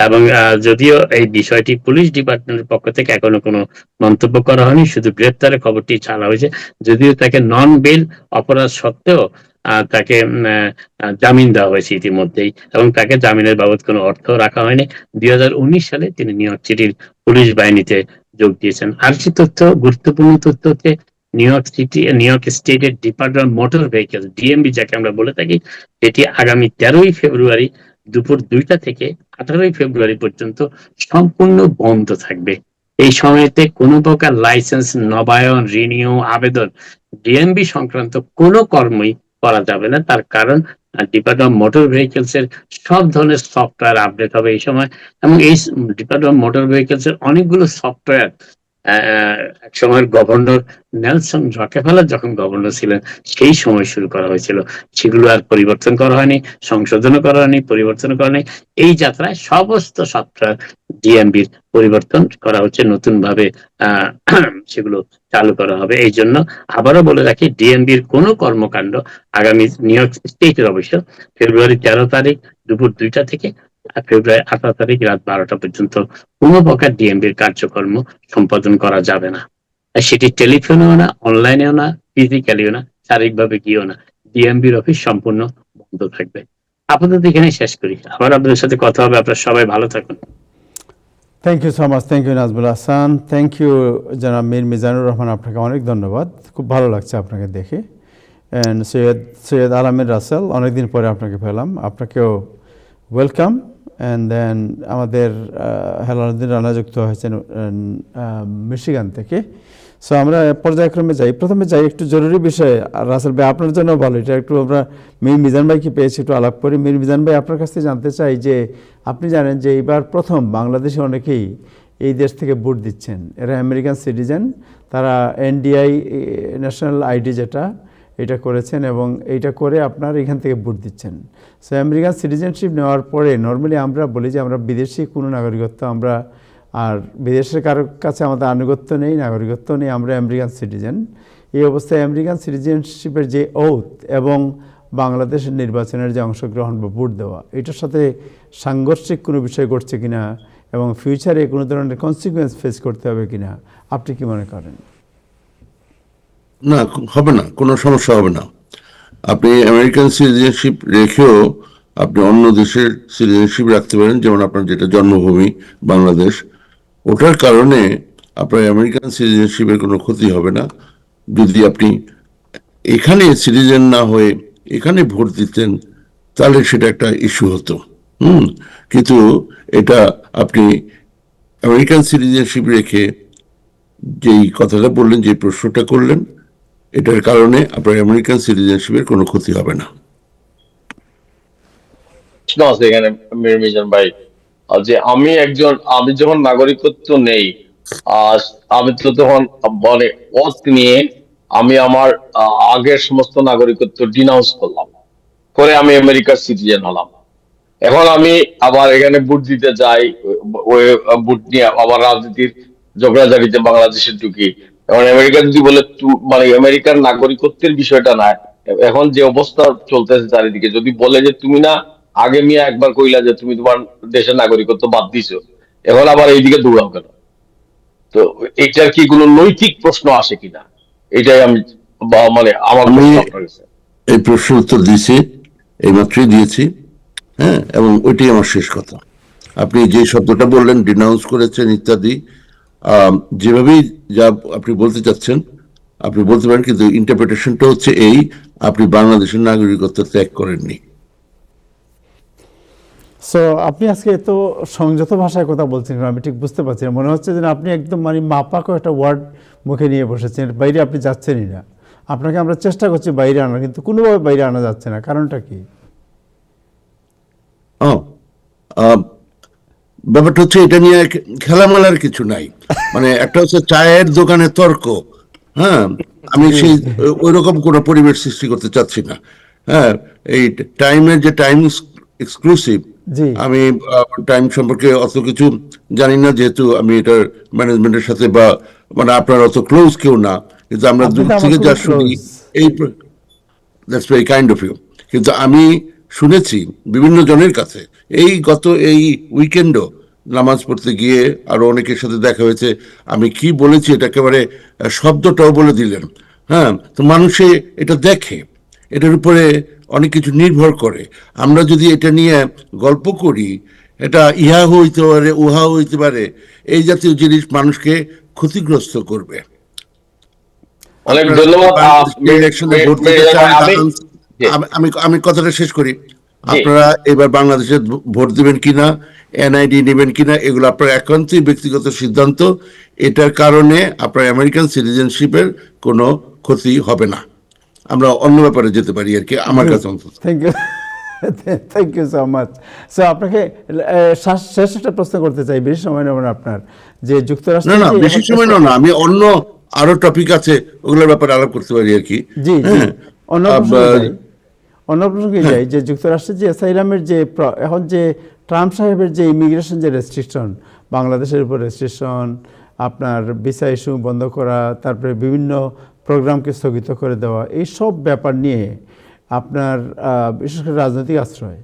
Speaker 2: এবং যদিও এই বিষয়টি পুলিশ ডিপার্টমেন্টের পক্ষ থেকে এখনো কোনো মন্তব্য করা হয়নি, শুধু গ্রেপ্তারের খবরটি ছাড়া হয়েছে। যদিও তাকে নন বেল অপরাধ সত্ত্বেও তাকে জামিন দেওয়া হয়েছে ইতিমধ্যেই, এবং তাকে জামিনের বাবদ কোনো অর্থ রাখা হয়নি। 2019 সালে তিনি নিউ ইয়র্ক সিটির পুলিশ বাহিনীতে যোগ দিয়েছেন। আরেকটি তথ্য, গুরুত্বপূর্ণ তথ্য হচ্ছে নিউ ইয়র্ক স্টেটের ডিপার্টমেন্ট মোটর ভেহিকেল, ডিএমভি যাকে আমরা বলে থাকি, এটি আগামী 13 ফেব্রুয়ারি দুপুর 2টা থেকে 18 ফেব্রুয়ারি পর্যন্ত সম্পূর্ণ বন্ধ থাকবে। এই সময়তে কোনো প্রকার লাইসেন্স নবায়ন, রিনিউ, আবেদন, ডিএমভি সংক্রান্ত কোনো কর্মই করা যাবে না। তার কারণ ডিপার্টমেন্ট মোটর ভেহিকেলস এর সব ধরনের সফটওয়্যার আপডেট হবে এই সময়। এবং এই ডিপার্টমেন্ট মোটর ভেহিকেলস এর অনেকগুলো সফটওয়্যার এক সময়ের গভর্নর নেলসন রকেফেলার যখন গভর্নর ছিলেন সেই সময় শুরু করা হয়েছিল, সেগুলো আর পরিবর্তন করা হয়নি, সংশোধনও করা হয়নি, পরিবর্তন করা হয়নি। এই যাত্রায় সমস্ত সফটওয়্যার ডিএমবির পরিবর্তন করা হচ্ছে, নতুন ভাবে সেগুলো চালু করা হবে। এই জন্য আবারও বলে রাখি, ডিএমবির কোনো কর্মকাণ্ড আগামী নিউ ইয়র্ক স্টেটের অবশ্য ফেব্রুয়ারি 13 তারিখ দুপুর 2টা থেকে ফেব্রুয়ারি 18 তারিখ রাত 12টা পর্যন্ত কোনো প্রকার ডিএমবির কার্যক্রম সম্পাদন করা যাবে না। সেটি টেলিফোনেও না, অনলাইনেও না, ফিজিক্যালিও না, শারীরিকভাবে গিয়েও না। ডিএমবির অফিস সম্পূর্ণ বন্ধ থাকবে। আপাতত এখানে শেষ করি, আবার আপনাদের সাথে কথা হবে। আপনারা সবাই ভালো থাকুন।
Speaker 1: Thank you so much, thank you Nazmul Hasan, thank you জনাব মীর মিজানুর রহমান, আপনাকে অনেক ধন্যবাদ, খুব ভালো লাগছে আপনাকে দেখে। অ্যান্ড সৈয়দ আলামির রাসেল, অনেকদিন পরে আপনাকে পেলাম, আপনাকেও ওয়েলকাম। অ্যান্ড দেন আমাদের হেলালুদ্দিন রানা যুক্ত হয়েছেন মিশিগান থেকে। সো আমরা পর্যায়ক্রমে যাই, প্রথমে যাই একটু জরুরি বিষয়ে। রাসেল ভাই আপনার জন্য ভালো, এটা একটু আমরা মীর মিজান ভাইকে পেয়েছি, একটু আলাপ করি। মীর মিজান ভাই, আপনার কাছ থেকে জানতে চাই যে আপনি জানেন যে এইবার প্রথম বাংলাদেশে অনেকেই এই দেশ থেকে ভোট দিচ্ছেন, এরা আমেরিকান সিটিজেন, তারা এনডিআই ন্যাশনাল আইডি যেটা এটা করেছেন, এবং এইটা করে আপনার এখান থেকে ভোট দিচ্ছেন। সো আমেরিকান সিটিজেনশিপ নেওয়ার পরে নর্মালি আমরা বলি যে আমরা বিদেশি কোনো নাগরিকত্ব, আমরা আর বিদেশের কারোর কাছে আমাদের আনুগত্য নেই, নাগরিকত্ব নেই, আমরা আমেরিকান সিটিজেন। এই অবস্থায় আমেরিকান সিটিজেনশিপের যে ওথ এবং বাংলাদেশের নির্বাচনের যে অংশগ্রহণ বা ভোট দেওয়া, এটার সাথে সাংঘর্ষিক কোনো বিষয় ঘটছে কিনা, এবং ফিউচারে কোনো ধরনের কনসিকুয়েন্স ফেস করতে হবে কিনা, আপনি কি মনে করেন?
Speaker 3: না, হবে না, কোনো সমস্যা হবে না। আপনি আমেরিকান সিটিজেনশিপ রেখেও আপনি অন্য দেশের সিটিজেনশিপ রাখতে পারেন, যেমন আপনার যেটা জন্মভূমি বাংলাদেশ, ওটার কারণে আপনার আমেরিকান সিটিজেনশিপের কোনো ক্ষতি হবে না। যদি আপনি এখানে সিটিজেন না হয়ে এখানে ভোট দিতেন তাহলে সেটা একটা ইস্যু হতো। কিন্তু এটা আপনি আমেরিকান সিটিজেনশিপ রেখে যেই কথাটা বললেন, যে প্রশ্নটা করলেন, এটার কারণে আপনার আমেরিকান সিটিজেনশিপের কোনো ক্ষতি হবে না।
Speaker 4: প্রশ্ন আছে এখানে মীর মিজান ভাই, যে আমি যখন নাগরিকত্ব নেই, আমি তো তখন মানে ওথ নিয়ে আমি আমার আগের সমস্ত নাগরিকত্ব ডিনাউন্স করলাম, করে আমি আমেরিকার সিটিজেন হলাম। এখন আমি আবার এখানে ভোট দিতে যাই, ওই ভোট নিয়ে আবার রাজনীতির ঝগড়াঝাড়িতে বাংলাদেশে ঢুকি। এখন আমেরিকা যদি বলে মানে আমেরিকার নাগরিকত্বের বিষয়টা না, এখন যে অবস্থা চলতেছে চারিদিকে, যদি বলে যে তুমি না আগে মিয়া একবার কইলা যে তুমি তোমার দেশের নাগরিকত্ব বাদ দিছো, এখন আবার এইদিকে দৌড়াও কেন? তো এইটার কি কোনো নৈতিক প্রশ্ন আসে কিনা, এটাই আমি মানে আমার প্রশ্ন আপনার কাছে।
Speaker 3: এই প্রশ্নের উত্তর দিয়েছি, এইমাত্রই দিয়েছি, হ্যাঁ, এবং ওইটাই আমার শেষ কথা। আপনি যে শব্দটা বললেন, ডিনাউন্স করেছেন ইত্যাদি, যেভাবেই যা আপনি বলতে চাচ্ছেন, আপনি বলতে পারেন, কিন্তু ইন্টারপ্রিটেশনটা হচ্ছে এই, আপনি বাংলাদেশের নাগরিকত্ব ত্যাগ করেননি।
Speaker 1: সো আপনি আজকে এত সংযত ভাষায় কথা বলছেন, আমি ঠিক বুঝতে পারছি না। মনে হচ্ছে যে আপনি একদম মানে মাপাকো একটা ওয়ার্ড মুখে নিয়ে বসেছেন, বাইরে আপনি যাচ্ছেনই না। আপনাকে আমরা চেষ্টা করছি বাইরে আনার, কিন্তু কোনোভাবে বাইরে আনা যাচ্ছে না। কারণটা কি?
Speaker 3: ও, ব্যাপারটা হচ্ছে এটা নিয়ে খেলামেলার কিছু নাই। মানে একটা হচ্ছে চায়ের দোকানে তর্ক, হ্যাঁ, আমি সেই ওইরকম কোনো পরিবেশ সৃষ্টি করতে চাচ্ছি না। হ্যাঁ, এই টাইমের যে টাইম এক্সক্লুসিভ,
Speaker 1: জি।
Speaker 3: আমি টাইম সম্পর্কে অত কিছু জানি না, যেহেতু আমি এটার ম্যানেজমেন্টের সাথে বা মানে আপনার অত ক্লোজ কেউ না, কিন্তু আমরা
Speaker 1: আপনি
Speaker 3: দূর
Speaker 1: তো আমার
Speaker 3: থেকে যা
Speaker 1: খুবই
Speaker 3: শুনি
Speaker 1: ক্লোজ।
Speaker 3: এই, that's very kind of you. কিন্তু আমি শুনেছি বিভিন্ন জনের কাছে, এই উইকেন্ডও নামাজ পড়তে গিয়ে আরো অনেকের সাথে দেখা হয়েছে, আমি কি বলেছি এটা একেবারে শব্দটাও বলে দিলেন। হ্যাঁ, তো মানুষে এটা দেখে, এটার উপরে অনেক কিছু নির্ভর করে। আমরা যদি এটা নিয়ে গল্প করি, এটা ইহা হইতে পারে, উহা হইতে পারে, এই জাতীয় জিনিস মানুষকে ক্ষতিগ্রস্ত করবে।
Speaker 4: অনেক
Speaker 3: আপনারা যদি
Speaker 4: ধন্যবাদ।
Speaker 3: বাংলাদেশে ইলেকশনে ভোট দিতে চান,
Speaker 4: জি,
Speaker 3: আমি কথাটা শেষ করি।
Speaker 4: জি।
Speaker 3: আপনারা এবার বাংলাদেশে ভোট দিবেন কিনা, এনআইডি নেবেন কিনা, এগুলো আপনার একান্তই ব্যক্তিগত সিদ্ধান্ত। এটার কারণে আপনার আমেরিকান সিটিজেনশিপের কোনো ক্ষতি হবে না। আমরা অন্য ব্যাপারে যেতে পারি আর কি, আমার কাছে অন্তত।
Speaker 1: Thank you, thank you so much. So আপনাকে শেষ একটা প্রশ্ন করতে চাই, বেশি সময় নেব না আপনার, যে
Speaker 3: না
Speaker 1: যুক্তরাষ্ট্রে
Speaker 3: না,
Speaker 1: যে
Speaker 3: বেশি সময় না, আমি অন্য আরো টপিক আছে, ওগুলোর ব্যাপারে আলাপ করতে পারি আর কি।
Speaker 1: জি জি,
Speaker 3: হ্যাঁ,
Speaker 1: অন্য প্রসঙ্গে যাই, অন্য প্রসঙ্গে যাই, যে যুক্তরাষ্ট্রের যে অ্যাসাইলামের যে এখন যে ট্রাম্প সাহেবের যে ইমিগ্রেশন যে রেস্ট্রিকশন, বাংলাদেশের উপর রেস্ট্রিকশন, আপনার ভিসা ইস্যু বন্ধ করা, তারপরে বিভিন্ন প্রোগ্রামকে স্থগিত করে দেওয়া, এই সব ব্যাপার নিয়ে আপনার বিশেষ করে রাজনৈতিক আশ্রয়,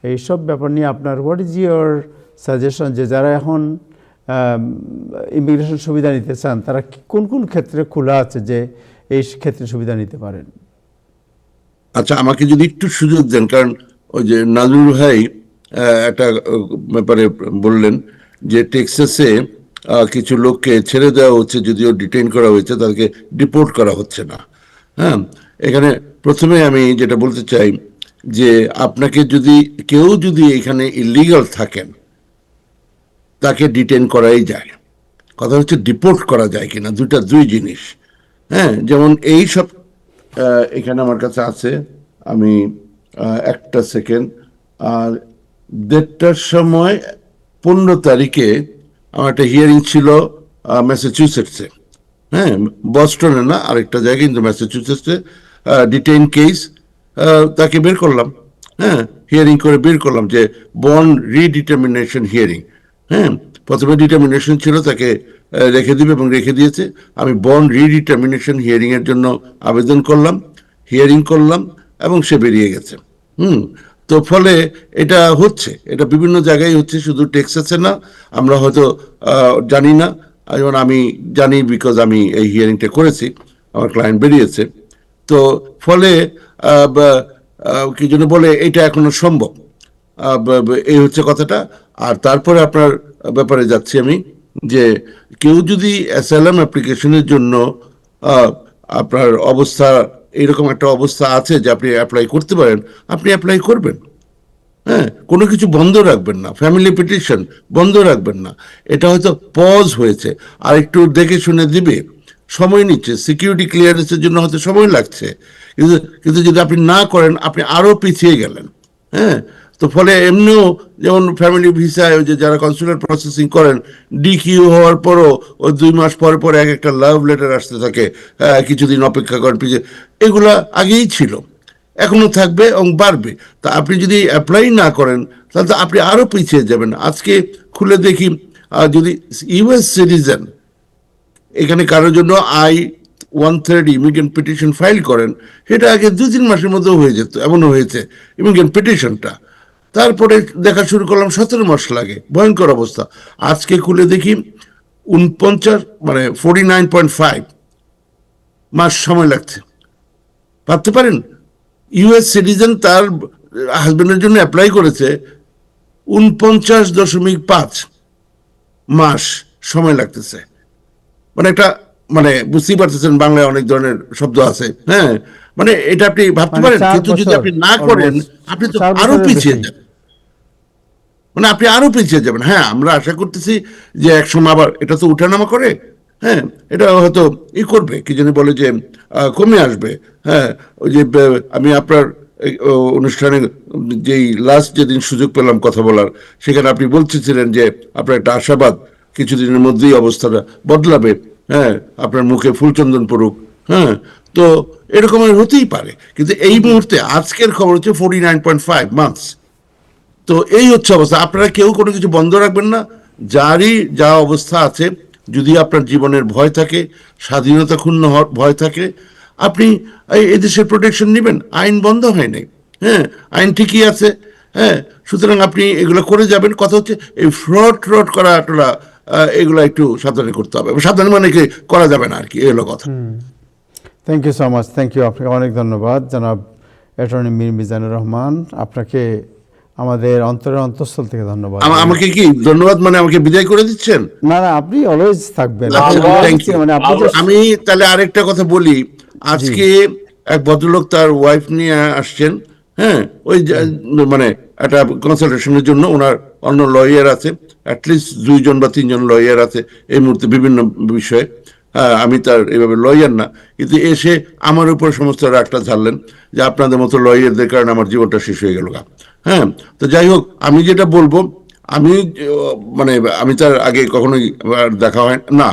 Speaker 1: এই সব ব্যাপার নিয়ে আপনার হোয়াট ইজ ইয়োর সাজেশন, যে যারা এখন ইমিগ্রেশন সুবিধা নিতে চান, তারা কোন কোন ক্ষেত্রে খোলা আছে যে এই ক্ষেত্রে সুবিধা নিতে পারেন?
Speaker 3: আচ্ছা, আমাকে যদি একটু সুযোগ দেন, কারণ ওই যে নাজরুল ভাই একটা ব্যাপারে বললেন যে টেক্সাসে কিছু লোককে ছেড়ে দেওয়া হচ্ছে, যদিও ডিটেইন করা হয়েছে, তাদেরকে ডিপোর্ট করা হচ্ছে না। হ্যাঁ, এখানে প্রথমে আমি যেটা বলতে চাই যে আপনাকে কেউ যদি এখানে ইলিগাল থাকেন, তাকে ডিটেইন করাই যায়। কথা হচ্ছে ডিপোর্ট করা যায় কিনা, দুই জিনিস। হ্যাঁ, যেমন এই সব এখানে আমার কাছে আছে, আমি একটা সেকেন্ড, আর 1:30টার সময় 15 তারিখে আমার একটা হিয়ারিং ছিল ম্যাসাচুসেটসে। হ্যাঁ, বস্টনে না, আরেকটা জায়গায়, কিন্তু ম্যাসাচুসেটসে ডিটেইন কেস, তাকে বের করলাম। হ্যাঁ, হিয়ারিং করে বের করলাম যে বন্ড রিডিটারমিনেশন হিয়ারিং। হ্যাঁ, প্রথমে ডিটারমিনেশন ছিল, তাকে রেখে দিবে এবং রেখে দিয়েছে। আমি বন্ড রিডিটারমিনেশন হিয়ারিং এর জন্য আবেদন করলাম, হিয়ারিং করলাম, এবং সে বেরিয়ে গেছে। তো ফলে এটা হচ্ছে, এটা বিভিন্ন জায়গায় হচ্ছে, শুধু টেক্সাসে না। আমরা হয়তো জানি না, যেমন আমি জানি বিকজ আমি এই হিয়ারিংটা করেছি, আমার ক্লায়েন্ট বেরিয়েছে। তো ফলে কি জন্য বলে এটা এখনো সম্ভব, এই হচ্ছে কথাটা। আর তারপরে আপনার ব্যাপারে যাচ্ছি আমি, যে কেউ যদি অ্যাসাইলাম অ্যাপ্লিকেশনের জন্য আপনার অবস্থা, এরকম একটা অবস্থা আছে যে আপনি অ্যাপ্লাই করতে পারেন, আপনি অ্যাপ্লাই করবেন। হ্যাঁ, কোনো কিছু বন্ধ রাখবেন না, ফ্যামিলি পিটিশন বন্ধ রাখবেন না। এটা হয়তো পজ হয়েছে, আর একটু দেখে শুনে দিবে, সময় নিচ্ছে, সিকিউরিটি ক্লিয়ারেন্সের জন্য হয়তো সময় লাগছে, কিন্তু যদি আপনি না করেন, আপনি আরো পিছিয়ে গেলেন। হ্যাঁ, তো ফলে এমনিও যেমন ফ্যামিলি ভিসায় ওই যে যারা কনসুলার প্রসেসিং করেন, ডিকিউ হওয়ার পরও ওই 2 মাস পরে পরে এক একটা লাভ লেটার আসতে থাকে, কিছুদিন অপেক্ষা করেন, পিছিয়ে, এগুলা আগেই ছিল, এখনো থাকবে এবং বাড়বে। তা আপনি যদি অ্যাপ্লাই না করেন, তাহলে তো আপনি আরো পিছিয়ে যাবেন। আজকে খুলে দেখি, যদি ইউএস সিটিজেন এখানে কারোর জন্য I-130 ইমিগ্রেন্ট পিটিশন ফাইল করেন, সেটা আগে 2-3 মাসের মধ্যে হয়ে যেত, এমনও হয়েছে ইমিগ্রেন্ট পিটিশনটা। তারপরে দেখা শুরু করলাম 17 মাস লাগে, ভয়ঙ্কর অবস্থা। আজকে খুলে দেখি 49, মানে 49.5 মাস সময় লাগছে। ভাবতে পারেন, ইউএস সিটিজেন তার হাজবেন্ডের জন্য অ্যাপ্লাই করেছে, 49.5 মাস সময় লাগতেছে। মানে একটা মানে বুঝতেই পারতেছেন বাংলায় অনেক ধরনের শব্দ আছে, হ্যাঁ, মানে এটা আপনি ভাবতে
Speaker 1: মানে
Speaker 3: পারেন,
Speaker 1: 4
Speaker 3: কিন্তু যদি
Speaker 1: বছর,
Speaker 3: আপনি না করেন
Speaker 1: almost
Speaker 3: আপনি তো
Speaker 1: 4
Speaker 3: আরো
Speaker 1: বছরের
Speaker 3: পিছিয়ে
Speaker 1: বেশি।
Speaker 3: যাবেন, মানে আপনি আরো পিছিয়ে যাবেন। হ্যাঁ, আমরা আশা করতেছি যে একসময় আবার এটা তো উঠানামা করে, হ্যাঁ, এটা হয়তো করবে, কি জানি বলে যে কমে আসবে। হ্যাঁ, ওই যে আমি আপনার এই, অনুষ্ঠানে যেই লাস্ট যেদিন সুযোগ পেলাম কথা বলার, সেখানে আপনি বলতেছিলেন যে আপনার একটা আশাবাদ কিছুদিনের মধ্যেই অবস্থাটা বদলাবে, হ্যাঁ, আপনার মুখে ফুলচন্দন পড়ুক, হ্যাঁ, তো এরকম আর হতেই পারে, কিন্তু এই মুহূর্তে আজকের খবর হচ্ছে 49.5 মান্থস। তো এই হচ্ছে অবস্থা, আপনারা কেউ কোনো কিছু বন্ধ রাখবেন না, যারই যা অবস্থা আছে, যদি আপনার জীবনের ভয় থাকে, স্বাধীনতা ক্ষুণ্ণ হওয়ার ভয় থাকে, আপনি এদেশের প্রোটেকশন নেবেন। আইন বন্ধ হয় নাই, হ্যাঁ, আইন ঠিকই আছে, হ্যাঁ, সুতরাং আপনি এগুলো করে যাবেন। কথা হচ্ছে এই ফ্রড করা টোলা এগুলো একটু সাবধানে করতে হবে, সাবধানে মানে কি করা যাবে না আর কি, এই হলো কথা।
Speaker 1: Thank you so much, thank you, আপনাকে অনেক ধন্যবাদ জনাব অ্যাটর্নি মীর মিজানুর রহমান। আপনাকে আমাদের অন্তরের অন্তঃস্থল থেকে ধন্যবাদ।
Speaker 3: আমাকে কি ধন্যবাদ মানে আমাকে বিদায় করে দিচ্ছেন?
Speaker 1: না না, আপনি অলওয়েজ থাকবেন।
Speaker 3: আচ্ছা,
Speaker 1: আপনি বিদায়
Speaker 3: thank
Speaker 1: দিচ্ছি
Speaker 3: you.
Speaker 1: না, মানে আপনি
Speaker 3: আমি তাহলে আরেকটা কথা বলি। আজকে এক ভদ্রলোক তার ওয়াইফ নিয়ে আসছেন, হ্যাঁ, ওই মানে একটা কনসালটেশনের জন্য। ওনার অন্য লয়ার আছে, অ্যাটলিস্ট 2জন বা 3জন লয়ার আছে এই মুহূর্তে বিভিন্ন বিষয়ে। হ্যাঁ, আমি তার এইভাবে লয়ার না, কিন্তু এসে আমার উপর সমস্ত রাগটা ঝাড়লেন যে আপনাদের মতো লয়ারদের কারণে আমার জীবনটা শেষ হয়ে গেল। হ্যাঁ, তো যাই হোক, আমি যেটা বলবো, আমি মানে আমি তার আগে কখনোই দেখা হয় না,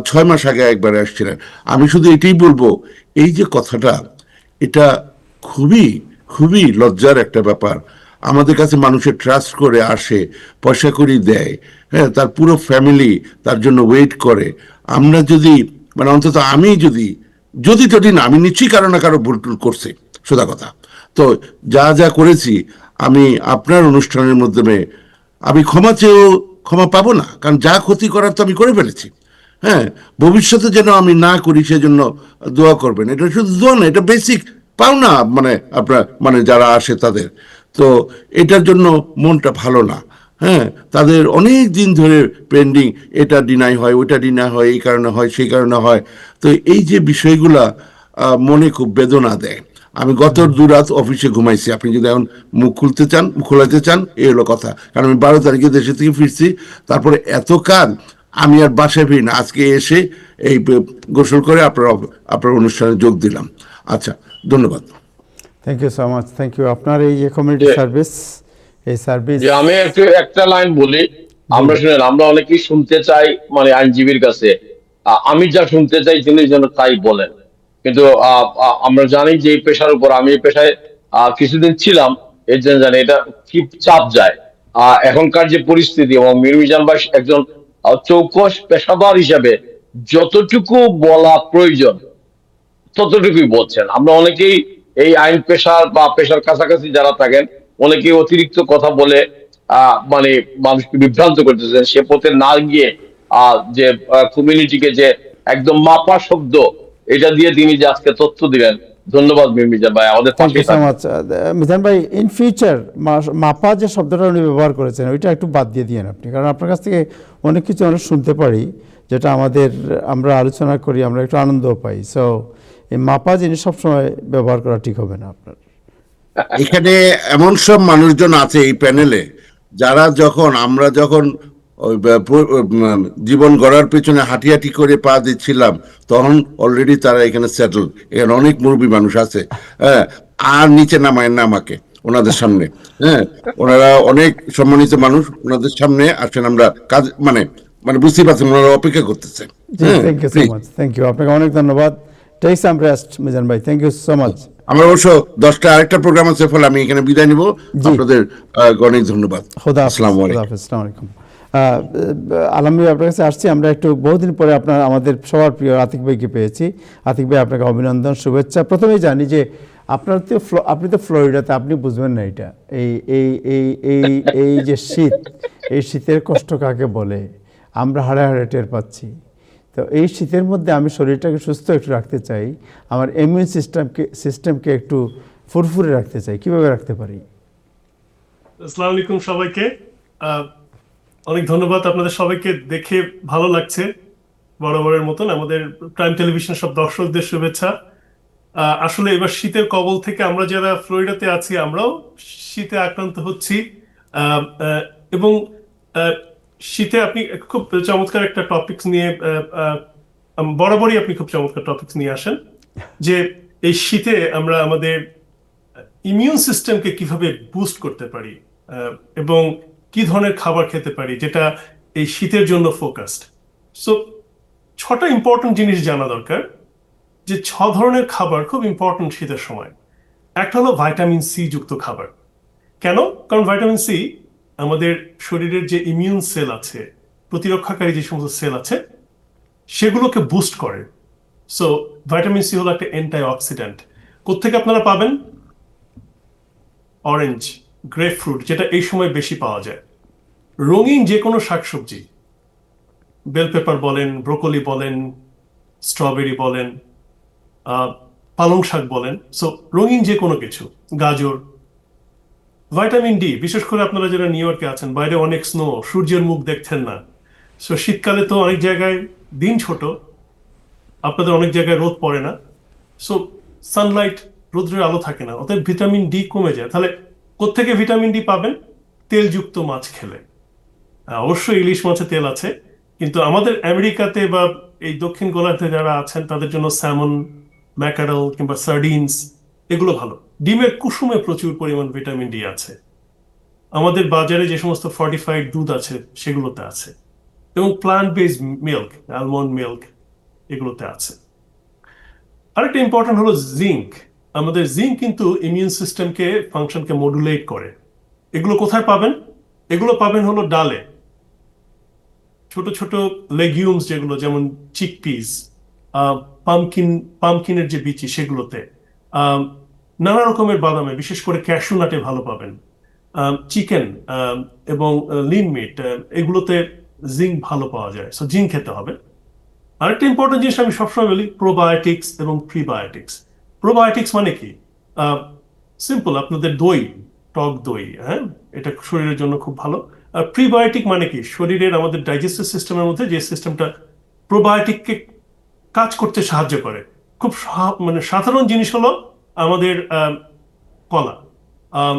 Speaker 3: 6 মাস আগে একবার আসছিলেন। আমি শুধু এটাই বলবো, এই যে কথাটা, এটা খুবই খুবই লজ্জার একটা ব্যাপার। আমাদের কাছে মানুষের ট্রাস্ট করে আসে, পয়সা করি দেয়, হ্যাঁ, তার পুরো ফ্যামিলি তার জন্য ওয়েট করে। আমরা যদি মানে অন্তত আমি যদি যদি না, আমি নিশ্চয়ই কারো না কারো ভুল টুল করছে, সোজা কথা। তো যা যা করেছি, আমি আপনার অনুষ্ঠানের মাধ্যমে আমি ক্ষমা চেয়েও ক্ষমা পাবো না, কারণ যা ক্ষতি করার তো আমি করে ফেলেছি। হ্যাঁ, ভবিষ্যতে যেন আমি না করি সেজন্য দোয়া করবেন। এটা শুধু দোয়া না, এটা বেসিক পাওনা, মানে আপনার মানে যারা আসে তাদের। তো এটার জন্য মনটা ভালো না, হ্যাঁ, তাদের অনেক দিন ধরে পেন্ডিং, এটা ডিনাই হয়, ওটা ডিনাই হয়, এই কারণে হয়, সেই কারণে হয়। তো এই যে বিষয়গুলা মনে খুব বেদনা দেয়। আমি গত 2 রাত অফিসে ঘুমাইছি, আপনি যদি এখন মুখ খোলাতে চান, এই হলো কথা। কারণ আমি 12 তারিখে দেশে থেকে ফিরছি, তারপরে এত কাজ, আমি আর বাসায় ফিরি না। আজকে এসে এই গোসল করে আপনার অনুষ্ঠানে যোগ দিলাম। আচ্ছা, ধন্যবাদ।
Speaker 1: Thank you so much, thank you. আপনার এই যে কমিউনিটি সার্ভিস, এই সার্ভিস।
Speaker 4: যে আমি একটা লাইন বলি, আমরা শুনেন, আমরা অনেকেই শুনতে চাই মানে আইনজীবীর কাছে আমি যা শুনতে চাই তিনি যেন তাই বলেন, কিন্তু আমরা জানি যে এই পেশার উপর, আমি এই পেশায় কিছুদিন ছিলাম, এর জন্য জানি এটা কি চাপ যায়। এখনকার যে পরিস্থিতি, এবং মীর মিজান ভাই একজন চৌকস পেশাদার হিসাবে যতটুকু বলা প্রয়োজন ততটুকুই বলছেন। আমরা অনেকেই এই আইন পেশার বা পেশার কাছাকাছি যারা থাকেন, অনেকেই অতিরিক্ত কথা বলে মানে মানুষকে বিভ্রান্ত করতেছেন, সে পথে না গিয়ে যে কমিউনিটিকে যে একদম মাপা শব্দ, এটা দিয়ে তিনি যে আজকে তথ্য দিলেন, ধন্যবাদ মীর মিজান ভাই, আমাদের
Speaker 1: থ্যাংক ইউ
Speaker 4: পাশে
Speaker 1: সো
Speaker 4: থাকবেন।
Speaker 1: মাচ মিজান ভাই। ইন ফিউচার মাপা যে শব্দটা উনি ব্যবহার করেছেন, ওইটা একটু বাদ দিয়ে দিয়েন আপনি, কারণ আপনার কাছ থেকে অনেক কিছু আমরা শুনতে পারি, যেটা আমরা আলোচনা করি, আমরা একটু আনন্দও পাই। সো এই মাপা জিনিস সবসময় ব্যবহার করা ঠিক হবে না আপনার।
Speaker 3: এখানে এমন সব মানুষজন আছে এই প্যানেলে, যারা আমরা যখন ওই জীবন গড়ার পেছনে হাঁটি হাঁটি করে পা দিচ্ছিলাম, তখন অলরেডি তারা এখানে সেটেল। এখানে অনেক মুরব্বী মানুষ আছে, হ্যাঁ, আর নিচে নামায় না আমাকে ওনাদের সামনে, হ্যাঁ, ওনারা অনেক সম্মানিত মানুষ, ওনাদের সামনে আসেন, আমরা কাজ মানে মানে বুঝতেই পারছেন ওনারা অপেক্ষা করতেছে।
Speaker 1: জি,
Speaker 3: হ্যাঁ,
Speaker 1: thank you so
Speaker 3: please.
Speaker 1: Much, thank you, আপনাকে অনেক ধন্যবাদ। টেক সাম রেস্ট মিজান ভাই, থ্যাংক ইউ সো মাচ।
Speaker 3: আমার অবশ্য 10টা আরেকটা প্রোগ্রাম আছে, ফলে আমি এখানে বিদায় নিব।
Speaker 1: জি।
Speaker 3: আপনাদের অনেক ধন্যবাদ।
Speaker 1: খোদা হাফেজ,
Speaker 3: আসসালামু
Speaker 1: খোদা
Speaker 3: আলাইকুম।
Speaker 1: হাফেজ, আসসালামু আলাইকুম। আলমগীর, আপনার কাছে আসছি। আমরা একটু বহুদিন পরে আমাদের সবার প্রিয় আতিক ভাইকে পেয়েছি। আতিক ভাই, আপনাকে অভিনন্দন, শুভেচ্ছা। প্রথমেই জানি যে আপনি তো ফ্লোরিডাতে, আপনি বুঝবেন না এটা, এই এই এই এই এই যে শীত, এই শীতের কষ্ট কাকে বলে আমরা হাড়ে হাড়ে টের পাচ্ছি। তো এই শীতের মধ্যে আমি শরীরটাকে সুস্থ একটু রাখতে চাই, আমার ইমিউন সিস্টেমকে একটু ফুরফুরে রাখতে চাই, কিভাবে রাখতে পারি?
Speaker 5: আসসালামু আলাইকুম সবাইকে। অনেক ধন্যবাদ, আপনাদের সবাইকে দেখে ভালো লাগছে। বরাবরের মতন আমাদের প্রাইম টেলিভিশন সব দর্শকদের শুভেচ্ছা। আসলে এবার শীতের কবল থেকে আমরা যারা ফ্লোরিডাতে আছি আমরাও শীতে আক্রান্ত হচ্ছি। আহ, আহ, এবং আহ, শীতে আপনি খুব চমৎকার একটা টপিকস নিয়ে বরাবরই আপনি খুব চমৎকার টপিকস নিয়ে আসেন, যে এই শীতে আমরা আমাদের ইমিউন সিস্টেমকে কিভাবে বুস্ট করতে পারি, আহ, এবং কি ধরনের খাবার খেতে পারি যেটা এই শীতের জন্য ফোকাসড। সো 6টা ইম্পর্টেন্ট জিনিস জানা দরকার, যে 6 ধরনের খাবার খুব ইম্পর্টেন্ট শীতের সময়। একটা হলো ভাইটামিন সি যুক্ত খাবার। কেন? কারণ ভাইটামিন সি আমাদের শরীরের যে ইমিউন সেল আছে, প্রতিরক্ষাকারী যে সমস্ত সেল আছে, সেগুলোকে বুস্ট করে। সো ভাইটামিন সি হলো একটা অ্যান্টি অক্সিডেন্ট। কোত্থেকে আপনারা পাবেন? অরেঞ্জ, গ্রেপ ফ্রুট, যেটা এই সময় বেশি পাওয়া যায়। রঙিন যে কোনো শাকসবজি, বেল পেপার বলেন, ব্রোকলি বলেন, স্ট্রবেরি বলেন, পালং শাক বলেন, সো রঙিন যে কোনো কিছু, গাজর। ভাইটামিন ডি, বিশেষ করে আপনারা যারা নিউ ইয়র্কে আছেন, বাইরে অনেক স্নো, সূর্যের মুখ দেখছেন না। সো শীতকালে তো অনেক জায়গায় দিন ছোট, আপনাদের অনেক জায়গায় রোদ পড়ে না, সো সানলাইট, রোদ্রের আলো থাকে না, অতএব ভিটামিন ডি কমে যায়। তাহলে কোত্থেকে ভিটামিন ডি পাবেন? তেলযুক্ত মাছ খেলে। অবশ্যই ইলিশ মাছে তেল আছে, কিন্তু আমাদের আমেরিকাতে বা এই দক্ষিণ গোলার্ধে যারা আছেন তাদের জন্য স্যামন, ম্যাকারেল কিংবা সার্ডিনস এগুলো ভালো। ডিমের কুসুমে প্রচুর পরিমাণ ভিটামিন ডি আছে। আমাদের বাজারে যে সমস্ত ফর্টিফাইড দুধ আছে সেগুলোতে আছে, এবং plant based milk, almond milk, এগুলোতে আছে। আরেকটা ইম্পর্টেন্ট হলো জিঙ্ক। আমাদের জিঙ্ক কিন্তু ইমিউন সিস্টেমকে, ফাংশনকে মডুলেট করে। এগুলো কোথায় পাবেন? এগুলো পাবেন হলো ডালে, ছোট ছোট লেগিউমস যেগুলো, যেমন চিকপিস, পামকিনের যে বিচি সেগুলোতে, নানা রকমের বাদামে, বিশেষ করে ক্যাশু নাটে ভালো পাবেন, চিকেন এবং লিন মিট, এগুলোতে জিঙ্ক ভালো পাওয়া যায়। সো জিঙ্ক খেতে হবে। আরেকটা ইম্পর্টেন্ট জিনিস আমি সবসময় বলি, প্রোবায়োটিক্স এবং প্রিবায়োটিক্স। প্রোবায়োটিক্স মানে কি? সিম্পল, আপনাদের দই, টক দই, হ্যাঁ, এটা শরীরের জন্য খুব ভালো। আর প্রিবায়োটিক মানে কি? শরীরের আমাদের ডাইজেস্টিভ সিস্টেমের মধ্যে যে সিস্টেমটা প্রোবায়োটিককে কাজ করতে সাহায্য করে। খুব মানে সাধারণ জিনিস হলো আমাদের কলা, আম,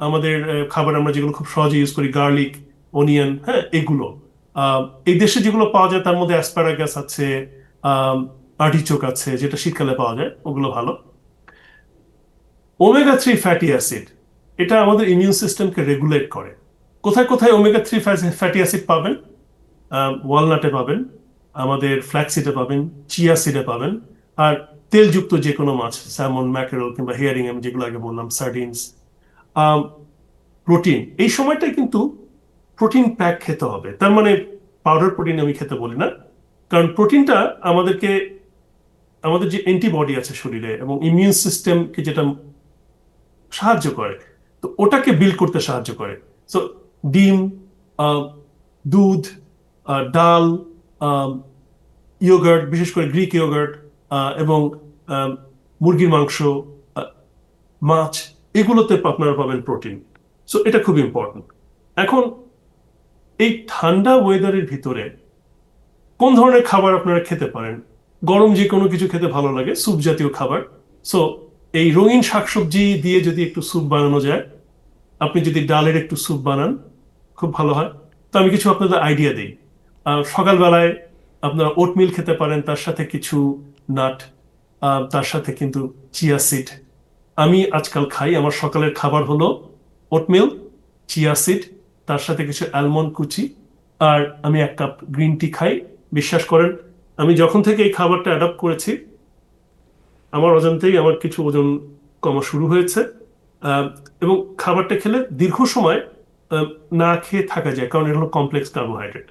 Speaker 5: আমাদের খাবার আমরা যেগুলো খুব সহজে ইউজ করি, গার্লিক, অনিয়ন, হ্যাঁ, এগুলো এই দেশে যেগুলো পাওয়া যায় তার মধ্যে অ্যাসপারাগাস আছে, আর্টিচোক আছে, যেটা শীতকালে পাওয়া যায়, ওগুলো ভালো। ওমেগা 3 ফ্যাটি অ্যাসিড, এটা আমাদের ইমিউন সিস্টেমকে রেগুলেট করে। কোথায় কোথায় ওমেগা 3 ফ্যাটি অ্যাসিড পাবেন? ওয়ালনাটে পাবেন, আমাদের ফ্ল্যাক্সিডে পাবেন, চিয়া সিডে পাবেন, আর তেলযুক্ত যে কোনো মাছ, স্যামন, ম্যাকেরল কিংবা হেয়ারিং, আমি যেগুলো আগে বললাম, সার্ডিনস। প্রোটিন, এই সময়টায় কিন্তু প্রোটিন প্যাক খেতে হবে। তার মানে পাউডার প্রোটিন আমি খেতে বলি না, কারণ প্রোটিনটা আমাদেরকে, আমাদের যে অ্যান্টিবডি আছে শরীরে এবং ইমিউন সিস্টেমকে যেটা সাহায্য করে, তো ওটাকে বিল্ড করতে সাহায্য করে। সো ডিম, দুধ, ডাল, ইয়োগার্ট, বিশেষ করে গ্রিক ইয়োগার্ট, এবং মুরগির মাংস, মাছ, এগুলোতে আপনারা পাবেন প্রোটিন। সো এটা খুব ইম্পর্টেন্ট। এখন এই ঠান্ডা ওয়েদারের ভিতরে কোন ধরনের খাবার আপনারা খেতে পারেন? গরম যে কোনো কিছু খেতে ভালো লাগে, স্যুপ জাতীয় খাবার। সো এই রঙিন শাকসবজি দিয়ে যদি একটু স্যুপ বানানো যায়, আপনি যদি ডালের একটু স্যুপ বানান, খুব ভালো হয়। তো আমি কিছু আপনাদের আইডিয়া দিই। সকালবেলায় আপনারা ওটমিল খেতে পারেন, তার সাথে কিছু নাট, তার সাথে কিন্তু চিয়া সিড। আমি আজকাল খাই, আমার সকালের খাবার হলো ওটমিল, চিয়া সিড, তার সাথে কিছু অ্যালমন্ড কুচি, আর আমি 1 কাপ গ্রিন টি খাই। বিশ্বাস করেন, আমি যখন থেকে এই খাবারটা অ্যাডাপ্ট করেছি, আমার অজান্তেই আমার কিছু ওজন কমা শুরু হয়েছে। এবং খাবারটা খেলে দীর্ঘ সময় না খেয়ে থাকা যায়, কারণ এটা হলো কমপ্লেক্স কার্বোহাইড্রেট।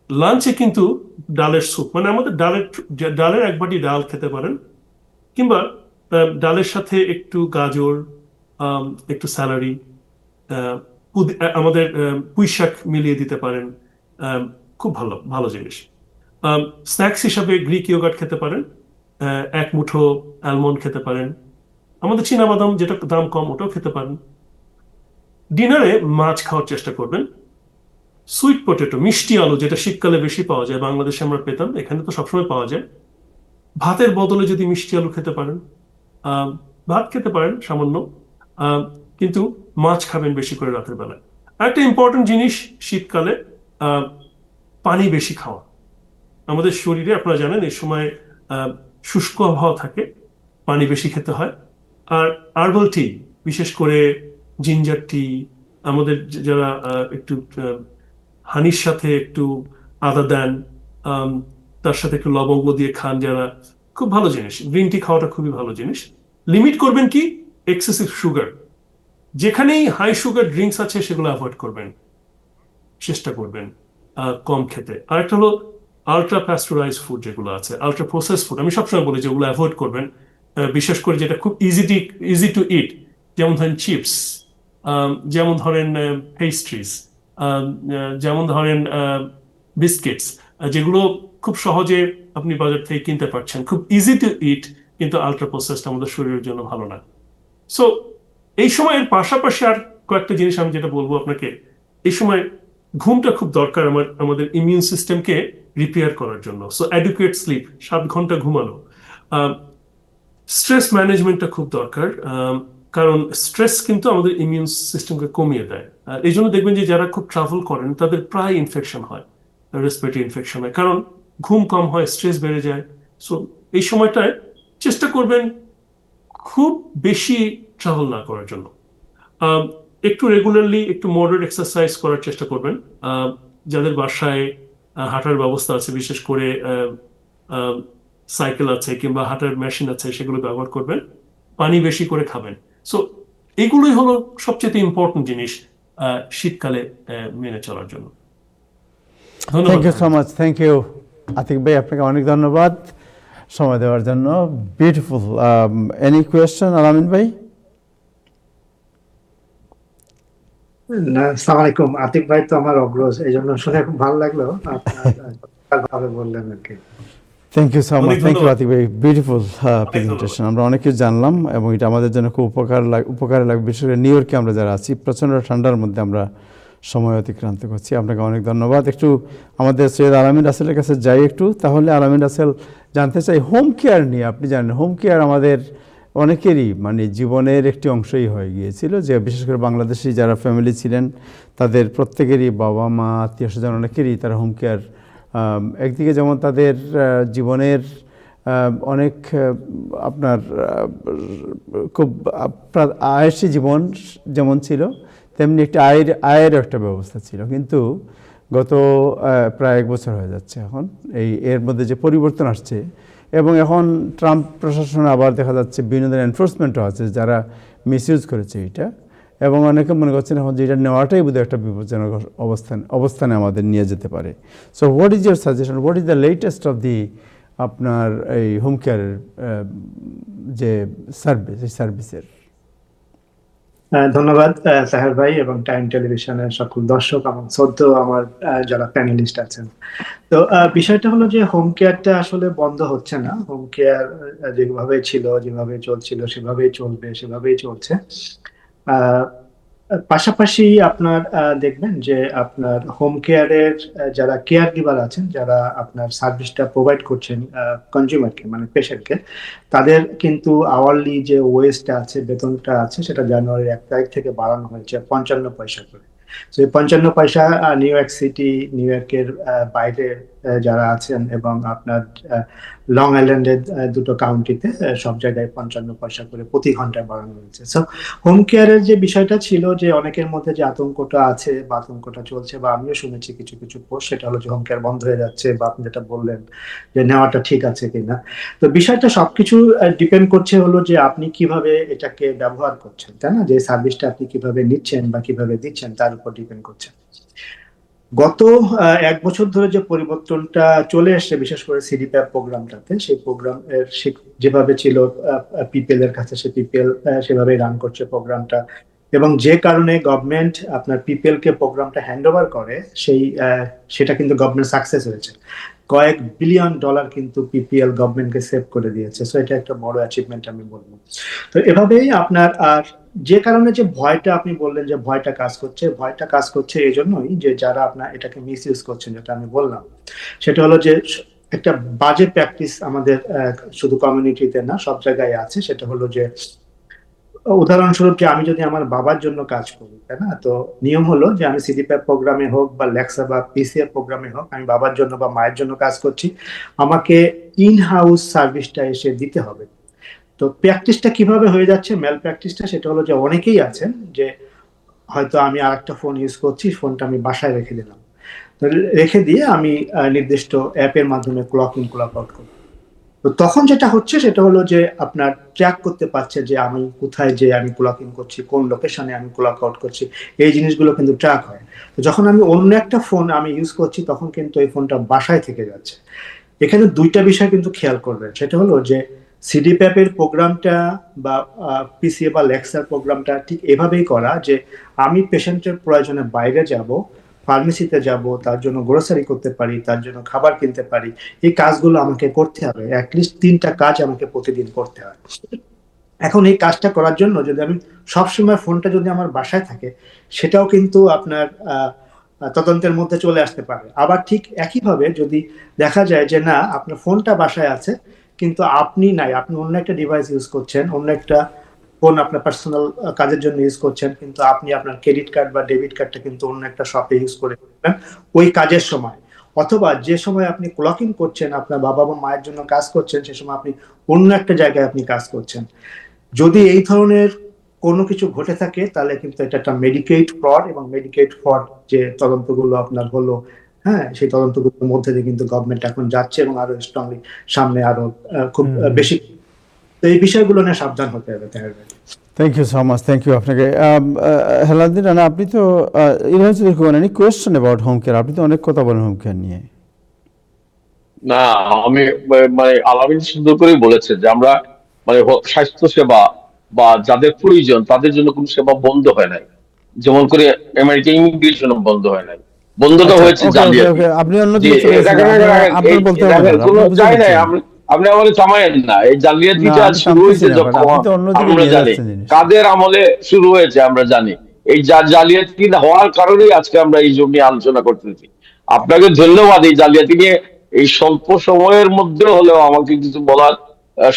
Speaker 5: লাঞ্চে কিন্তু ডালের স্যুপ, মানে আমাদের ডালের 1 বাটি ডাল খেতে পারেন, কিংবা ডালের সাথে একটু গাজর, একটু স্যালারি, আমাদের পুঁই শাক মিলিয়ে দিতে পারেন। খুব ভালো ভালো জিনিস। স্ন্যাক্স হিসাবে গ্রিক ইয়োগার্ট খেতে পারেন, 1 মুঠো অ্যালমন্ড খেতে পারেন, আমাদের চীনাবাদাম যেটা দাম কম ওটাও খেতে পারেন। ডিনারে মাছ খাওয়ার চেষ্টা করবেন, সুইট পটেটো, মিষ্টি আলু, যেটা শীতকালে বেশি পাওয়া যায়, বাংলাদেশে আমরা পেতাম, এখানে তো সবসময় পাওয়া যায়। ভাতের বদলে যদি মিষ্টি আলু খেতে পারেন, আহ, ভাত খেতে পারেন সামান্য, আহ, কিন্তু মাছ খাবেন বেশি করে রাতের বেলায়। আরেকটা ইম্পর্টেন্ট জিনিস শীতকালে, আহ, পানি বেশি খাওয়া। আমাদের শরীরে আপনারা জানেন এই সময় আহ, শুষ্ক আবহাওয়া থাকে, পানি বেশি খেতে হয়। আর হার্বাল টি, বিশেষ করে জিঞ্জার টি, আমাদের যারা একটু হানির সাথে একটু আদা দেন, আম, তার সাথে একটু লবঙ্গ দিয়ে খান যারা, খুব ভালো জিনিস। গ্রিন টি খাওয়াটা খুবই ভালো জিনিস। লিমিট করবেন কি, এক্সেসিভ সুগার, যেখানেই হাই সুগার ড্রিঙ্কস আছে সেগুলো অ্যাভয়েড করবেন, চেষ্টা করবেন কম খেতে। আরেকটা হলো আলট্রা প্যাস্টুরাইজ ফুড যেগুলো আছে, আলট্রা প্রসেস ফুড, আমি সবসময় বলি যেগুলো অ্যাভয়েড করবেন, বিশেষ করে যেটা খুব ইজি টু ইট, যেমন ধরেন চিপস, যেমন ধরেন পেস্ট্রিজ, যেমন ধরেন বিস্কিটস, যেগুলো খুব সহজে আপনি বাজার থেকে কিনতে পারছেন, খুব ইজি টু ইট, কিন্তু আলট্রা প্রসেসড আমাদের শরীরের জন্য ভালো না। সো এই সময়ের পাশাপাশি আর কয়েকটা জিনিস আমি যেটা বলবো আপনাকে, এই সময় ঘুমটা খুব দরকার আমাদের ইমিউন সিস্টেমকে রিপেয়ার করার জন্য। সো অ্যাডিকুয়েট স্লিপ, 7 ঘন্টা ঘুমানো। স্ট্রেস ম্যানেজমেন্টটা খুব দরকার, কারণ স্ট্রেস কিন্তু আমাদের ইমিউন সিস্টেমকে কমিয়ে দেয়। আর এই জন্য দেখবেন যে যারা খুব ট্রাভেল করেন তাদের প্রায় ইনফেকশন হয়, রেসপিরেটরি ইনফেকশন হয়, কারণ ঘুম কম হয়, স্ট্রেস বেড়ে যায়। সো এই সময়টায় চেষ্টা করবেন খুব বেশি ট্রাভেল না করার জন্য। একটু রেগুলারলি একটু মডারেট এক্সারসাইজ করার চেষ্টা করবেন। যাদের বাসায় হাঁটার ব্যবস্থা আছে, বিশেষ করে সাইকেল আছে কিংবা হাঁটার মেশিন আছে, সেগুলো ব্যবহার করবেন। পানি বেশি করে খাবেন। সো এগুলোই হলো সবচেয়ে ইম্পর্টেন্ট জিনিস শীতকালে মেনে চলার জন্য। ধন্যবাদ।
Speaker 1: Thank you so much, thank you Atik ভাই, আপনাকে অনেক ধন্যবাদ সময় দেওয়ার জন্য। বিউটিফুল। এনি কোয়েশ্চেন আলামিন ভাই?
Speaker 6: না, আসসালামু আলাইকুম। আতিক ভাই তো আমার অগ্রজ, এই জন্য শুনে খুব ভালো লাগলো আপনার ভাবে বললেন আর কি।
Speaker 1: থ্যাংক ইউ সো মাচ,
Speaker 5: অনেক
Speaker 1: থ্যাংক ইউ
Speaker 5: ধন্যবাদ।
Speaker 1: আতিক ভাই, বিউটিফুল
Speaker 5: ধন্যবাদ।
Speaker 1: প্রেজেন্টেশন। আমরা অনেক কিছু জানলাম এবং এটা আমাদের জন্য খুব উপকারে লাগবে, বিশেষ করে নিউ ইয়র্কে আমরা যারা আছি, প্রচণ্ড ঠান্ডার মধ্যে আমরা সময় অতিক্রান্ত করছি। আপনাকে অনেক ধন্যবাদ। একটু আমাদের সৈয়দ আলামিন রাসেলের কাছে যাই একটু। তাহলে আলামিন রাসেল, জানতে চাই হোম কেয়ার নিয়ে। আপনি জানেন হোম কেয়ার আমাদের অনেকেরই মানে জীবনের একটি অংশই হয়ে গিয়েছিল, যে বিশেষ করে বাংলাদেশি যারা ফ্যামিলি ছিলেন তাদের প্রত্যেকেরই বাবা মা আত্মীয় স্বজন অনেকেরই তারা হোম কেয়ার, একদিকে যেমন তাদের জীবনের অনেক আপনার খুব আয়েসী জীবন যেমন ছিল, তেমনি একটি আয়ের একটা ব্যবস্থা ছিল। কিন্তু গত প্রায় 1 বছর হয়ে যাচ্ছে এখন, এর মধ্যে যে পরিবর্তন আসছে, এবং এখন ট্রাম্প প্রশাসনে আবার দেখা যাচ্ছে বিভিন্ন ধরনের এনফোর্সমেন্টও আছে যারা মিসইউজ করেছে এটা, এবং অনেকে মনে করছেন এখন যে এটা নেওয়াটাই বোধহয় একটা বিপজ্জনক অবস্থানে আমাদের নিয়ে যেতে পারে। So what is your suggestion, what is the latest of the আপনার এই হোম কেয়ারের যে সার্ভিস, এই সার্ভিসের?
Speaker 6: ধন্যবাদ সাহের ভাই এবং টাইম টেলিভিশনের সকল দর্শক এবং আমার যারা প্যানেলিস্ট আছেন। তো বিষয়টা হলো যে হোম কেয়ারটা আসলে বন্ধ হচ্ছে না। হোম কেয়ার যেভাবে ছিল, যেভাবে চলছিল সেভাবেই চলবে, সেভাবেই চলছে। আহ পাশাপাশি আপনার দেখবেন যে আপনার হোম কেয়ারের যারা কেয়ার গিভার আছেন, যারা আপনার সার্ভিসটা প্রোভাইড করছেন কনজিউমারকে, মানে পেশেন্টকে, তাদের কিন্তু আওয়ারলি যে ওয়েজটা আছে, বেতনটা আছে, সেটা জানুয়ারির 1 তারিখ থেকে বাড়ানো হয়েছে 55 পয়সা করে। তো এই 55 পয়সা নিউ ইয়র্ক সিটি, নিউ ইয়র্কের বাইরে যারা আছেন এবং আপনার লং আইল্যান্ডের 2টো কাউন্টিতে সব জায়গায় 55 পয়সা করে প্রতি ঘন্টায় বাড়ানো হয়েছে। সো হোম কেয়ারের যে বিষয়টা ছিল, যে অনেকের মধ্যে যে আতঙ্কটা আছে বা আতঙ্কটা চলছে, বা আমিও শুনেছি কিছু কিছু পোস্ট, সেটা হলো যে হোম কেয়ার বন্ধ হয়ে যাচ্ছে, বা আপনি যেটা বললেন যে নেওয়াটা ঠিক আছে কিনা। তো বিষয়টা সবকিছু ডিপেন্ড করছে হলো যে আপনি কিভাবে এটাকে ব্যবহার করছেন, তাই না? যে সার্ভিসটা আপনি কিভাবে নিচ্ছেন বা কিভাবে দিচ্ছেন তার উপর ডিপেন্ড করছে। গত 1 বছর ধরে যে পরিবর্তনটা চলে এসছে, বিশেষ করে সিডিপ্যাপ প্রোগ্রামটাতে, সেই প্রোগ্রাম যেভাবে ছিল পিপিএল এর কাছে, সে পিপিএল সেভাবে রান করছে প্রোগ্রামটা, এবং যে কারণে গভর্নমেন্ট আপনার পিপিএল কে প্রোগ্রামটা হ্যান্ড ওভার করে, সেটা কিন্তু গভর্নমেন্ট সাকসেস হয়েছে। কয়েক বিলিয়ন ডলার কিন্তু পিপিএল গভর্নমেন্টকে সেভ করে দিয়েছে। সো এটা একটা বড় অ্যাচিভমেন্ট আমি বলবো। তো এভাবেই আপনার আর যে কারণে যে ভয়টা আপনি বললেন যে ভয়টা কাজ করছে এই জন্যই যে যারা আপনার এটাকে মিস ইউজ করছেন, যেটা আমি বললাম, সেটা হলো যে একটা বাজে প্র্যাকটিস আমাদের শুধু কমিউনিটিতে না সব জায়গায় আছে। সেটা হলো যে উদাহরণস্বরূপ যে আমি যদি আমার বাবার জন্য কাজ করি, তাই না, তো নিয়ম হলো যে আমি সিডিপ্যাপ প্রোগ্রামে হোক বা লেক্সা বা পিসিএফ প্রোগ্রামে হোক, আমি বাবার জন্য বা মায়ের জন্য কাজ করছি, আমাকে ইন হাউস সার্ভিসটা এসে দিতে হবে। তো প্র্যাকটিসটা কিভাবে হয়ে যাচ্ছে, মেল প্র্যাকটিসটা, সেটা হলো যে অনেকেই আছেন যে হয়তো আমি আরেকটা ফোন ইউজ করছি, ফোনটা আমি বাসায় রেখে দিলাম, তো রেখে দিয়ে আমি নির্দিষ্ট অ্যাপের মাধ্যমে ক্লক ইন ক্লক আউট করি। তো তখন যেটা হচ্ছে সেটা হলো যে আপনার ট্র্যাক করতে পারছে যে আমি কোথায় যে আমি ক্লক ইন করছি, কোন লোকেশনে আমি ক্লক আউট করছি, এই জিনিসগুলো কিন্তু ট্র্যাক হয়। তো যখন আমি অন্য একটা ফোন আমি ইউজ করছি তখন কিন্তু এই ফোনটা বাসায় থেকে যাচ্ছে। এখানে দুইটা বিষয় কিন্তু খেয়াল করবেন, সেটা হলো যে সিডিপ্যাপের প্রোগ্রামটা বা পিসিএ বা লেক্সার প্রোগ্রামটা ঠিক এভাবেই করা যে আমি পেশেন্টের প্রয়োজনে বাইরে যাব, ফার্মেসিতে যাব, তার জন্য গ্রোসারি করতে পারি, তার জন্য খাবার কিনতে পারি, এই কাজগুলো আমাকে করতে হবে। অ্যাটলিস্ট 3টা কাজ আমাকে প্রতিদিন করতে হয়। এখন এই কাজটা করার জন্য যদি আমি সবসময় ফোনটা যদি আমার বাসায় থাকে, সেটাও কিন্তু আপনার তদন্তের মধ্যে চলে আসতে পারে। আবার ঠিক একইভাবে যদি দেখা যায় যে না, আপনার ফোনটা বাসায় আছে কিন্তু আপনি নাই, আপনি অন্য একটা ডিভাইস ইউজ করছেন, অন্য একটা ফোন আপনার পার্সোনাল কাজের জন্য ইউজ করছেন, কিন্তু আপনি আপনার ক্রেডিট কার্ড বা ডেবিট কার্ডটা কিন্তু অন্য একটা শপে ইউজ করে ওই কাজের সময়, অথবা যে সময় আপনি ক্লক ইন করছেন আপনার বাবা বা মায়ের জন্য কাজ করছেন, সে সময় আপনি অন্য একটা জায়গায় আপনি কাজ করছেন। যদি এই ধরনের কোনো কিছু ঘটে থাকে তাহলে কিন্তু এটা একটা মেডিকেড ফ্রড, এবং মেডিকেড ফ্রড যে তদন্তগুলো আপনার হলো, হ্যাঁ, সেই তদন্তগুলোর মধ্যে দিয়ে কিন্তু গভর্নমেন্ট এখন যাচ্ছে এবং আরো স্ট্রংলি সামনে আরো খুব বেশি। তো এই বিষয়গুলো নিয়ে সাবধান হতে হবে।
Speaker 1: Thank you so much, thank you আপনাকে। হেলালুদ্দিন রানা, আপনি তো any question about home care? আপনি তো অনেক কথা বলেন হোম কেয়ার নিয়ে।
Speaker 4: না, আমি মানে আলামিন সুন্দর করেই বলেছে যে আমরা মানে স্বাস্থ্য সেবা বা যাদের প্রয়োজন তাদের জন্য কোনো সেবা বন্ধ হয় নাই, যেমন করে আমেরিকান ইমিগ্রেশন বন্ধ হয় নাই, বন্ধটা
Speaker 1: আচ্ছা,
Speaker 4: হয়েছে
Speaker 1: ওকে ওকে
Speaker 4: জালিয়াতি।
Speaker 1: ওকে, আপনি
Speaker 4: যে
Speaker 1: অন্যদিকে চলে গেছেন, আপনার বলতে হবে না,
Speaker 4: কোনো
Speaker 1: আপনি বুঝে
Speaker 4: চাই নাই,
Speaker 1: গেছেন।
Speaker 4: আপনি আমাদের থামায়েন না। এই
Speaker 1: না,
Speaker 4: জালিয়াতিটা
Speaker 1: আমি
Speaker 4: শুরু
Speaker 1: থামতেছি
Speaker 4: হয়েছে
Speaker 1: না, বাট
Speaker 4: যখন
Speaker 1: আপনি তো অন্যদিকে
Speaker 4: আমরা
Speaker 1: নিয়ে
Speaker 4: জানি
Speaker 1: যাচ্ছেন জিনিস।
Speaker 4: কাদের আমলে শুরু হয়েছে, আমরা জানি। এই জালিয়াতি হওয়ার কারণেই আজকে আমরা এই জন্য নিয়ে আলোচনা করতেছি। আপনাকে ধন্যবাদ এই জালিয়াতি নিয়ে এই স্বল্প সময়ের মধ্যে হলেও আমাকে কিছু বলার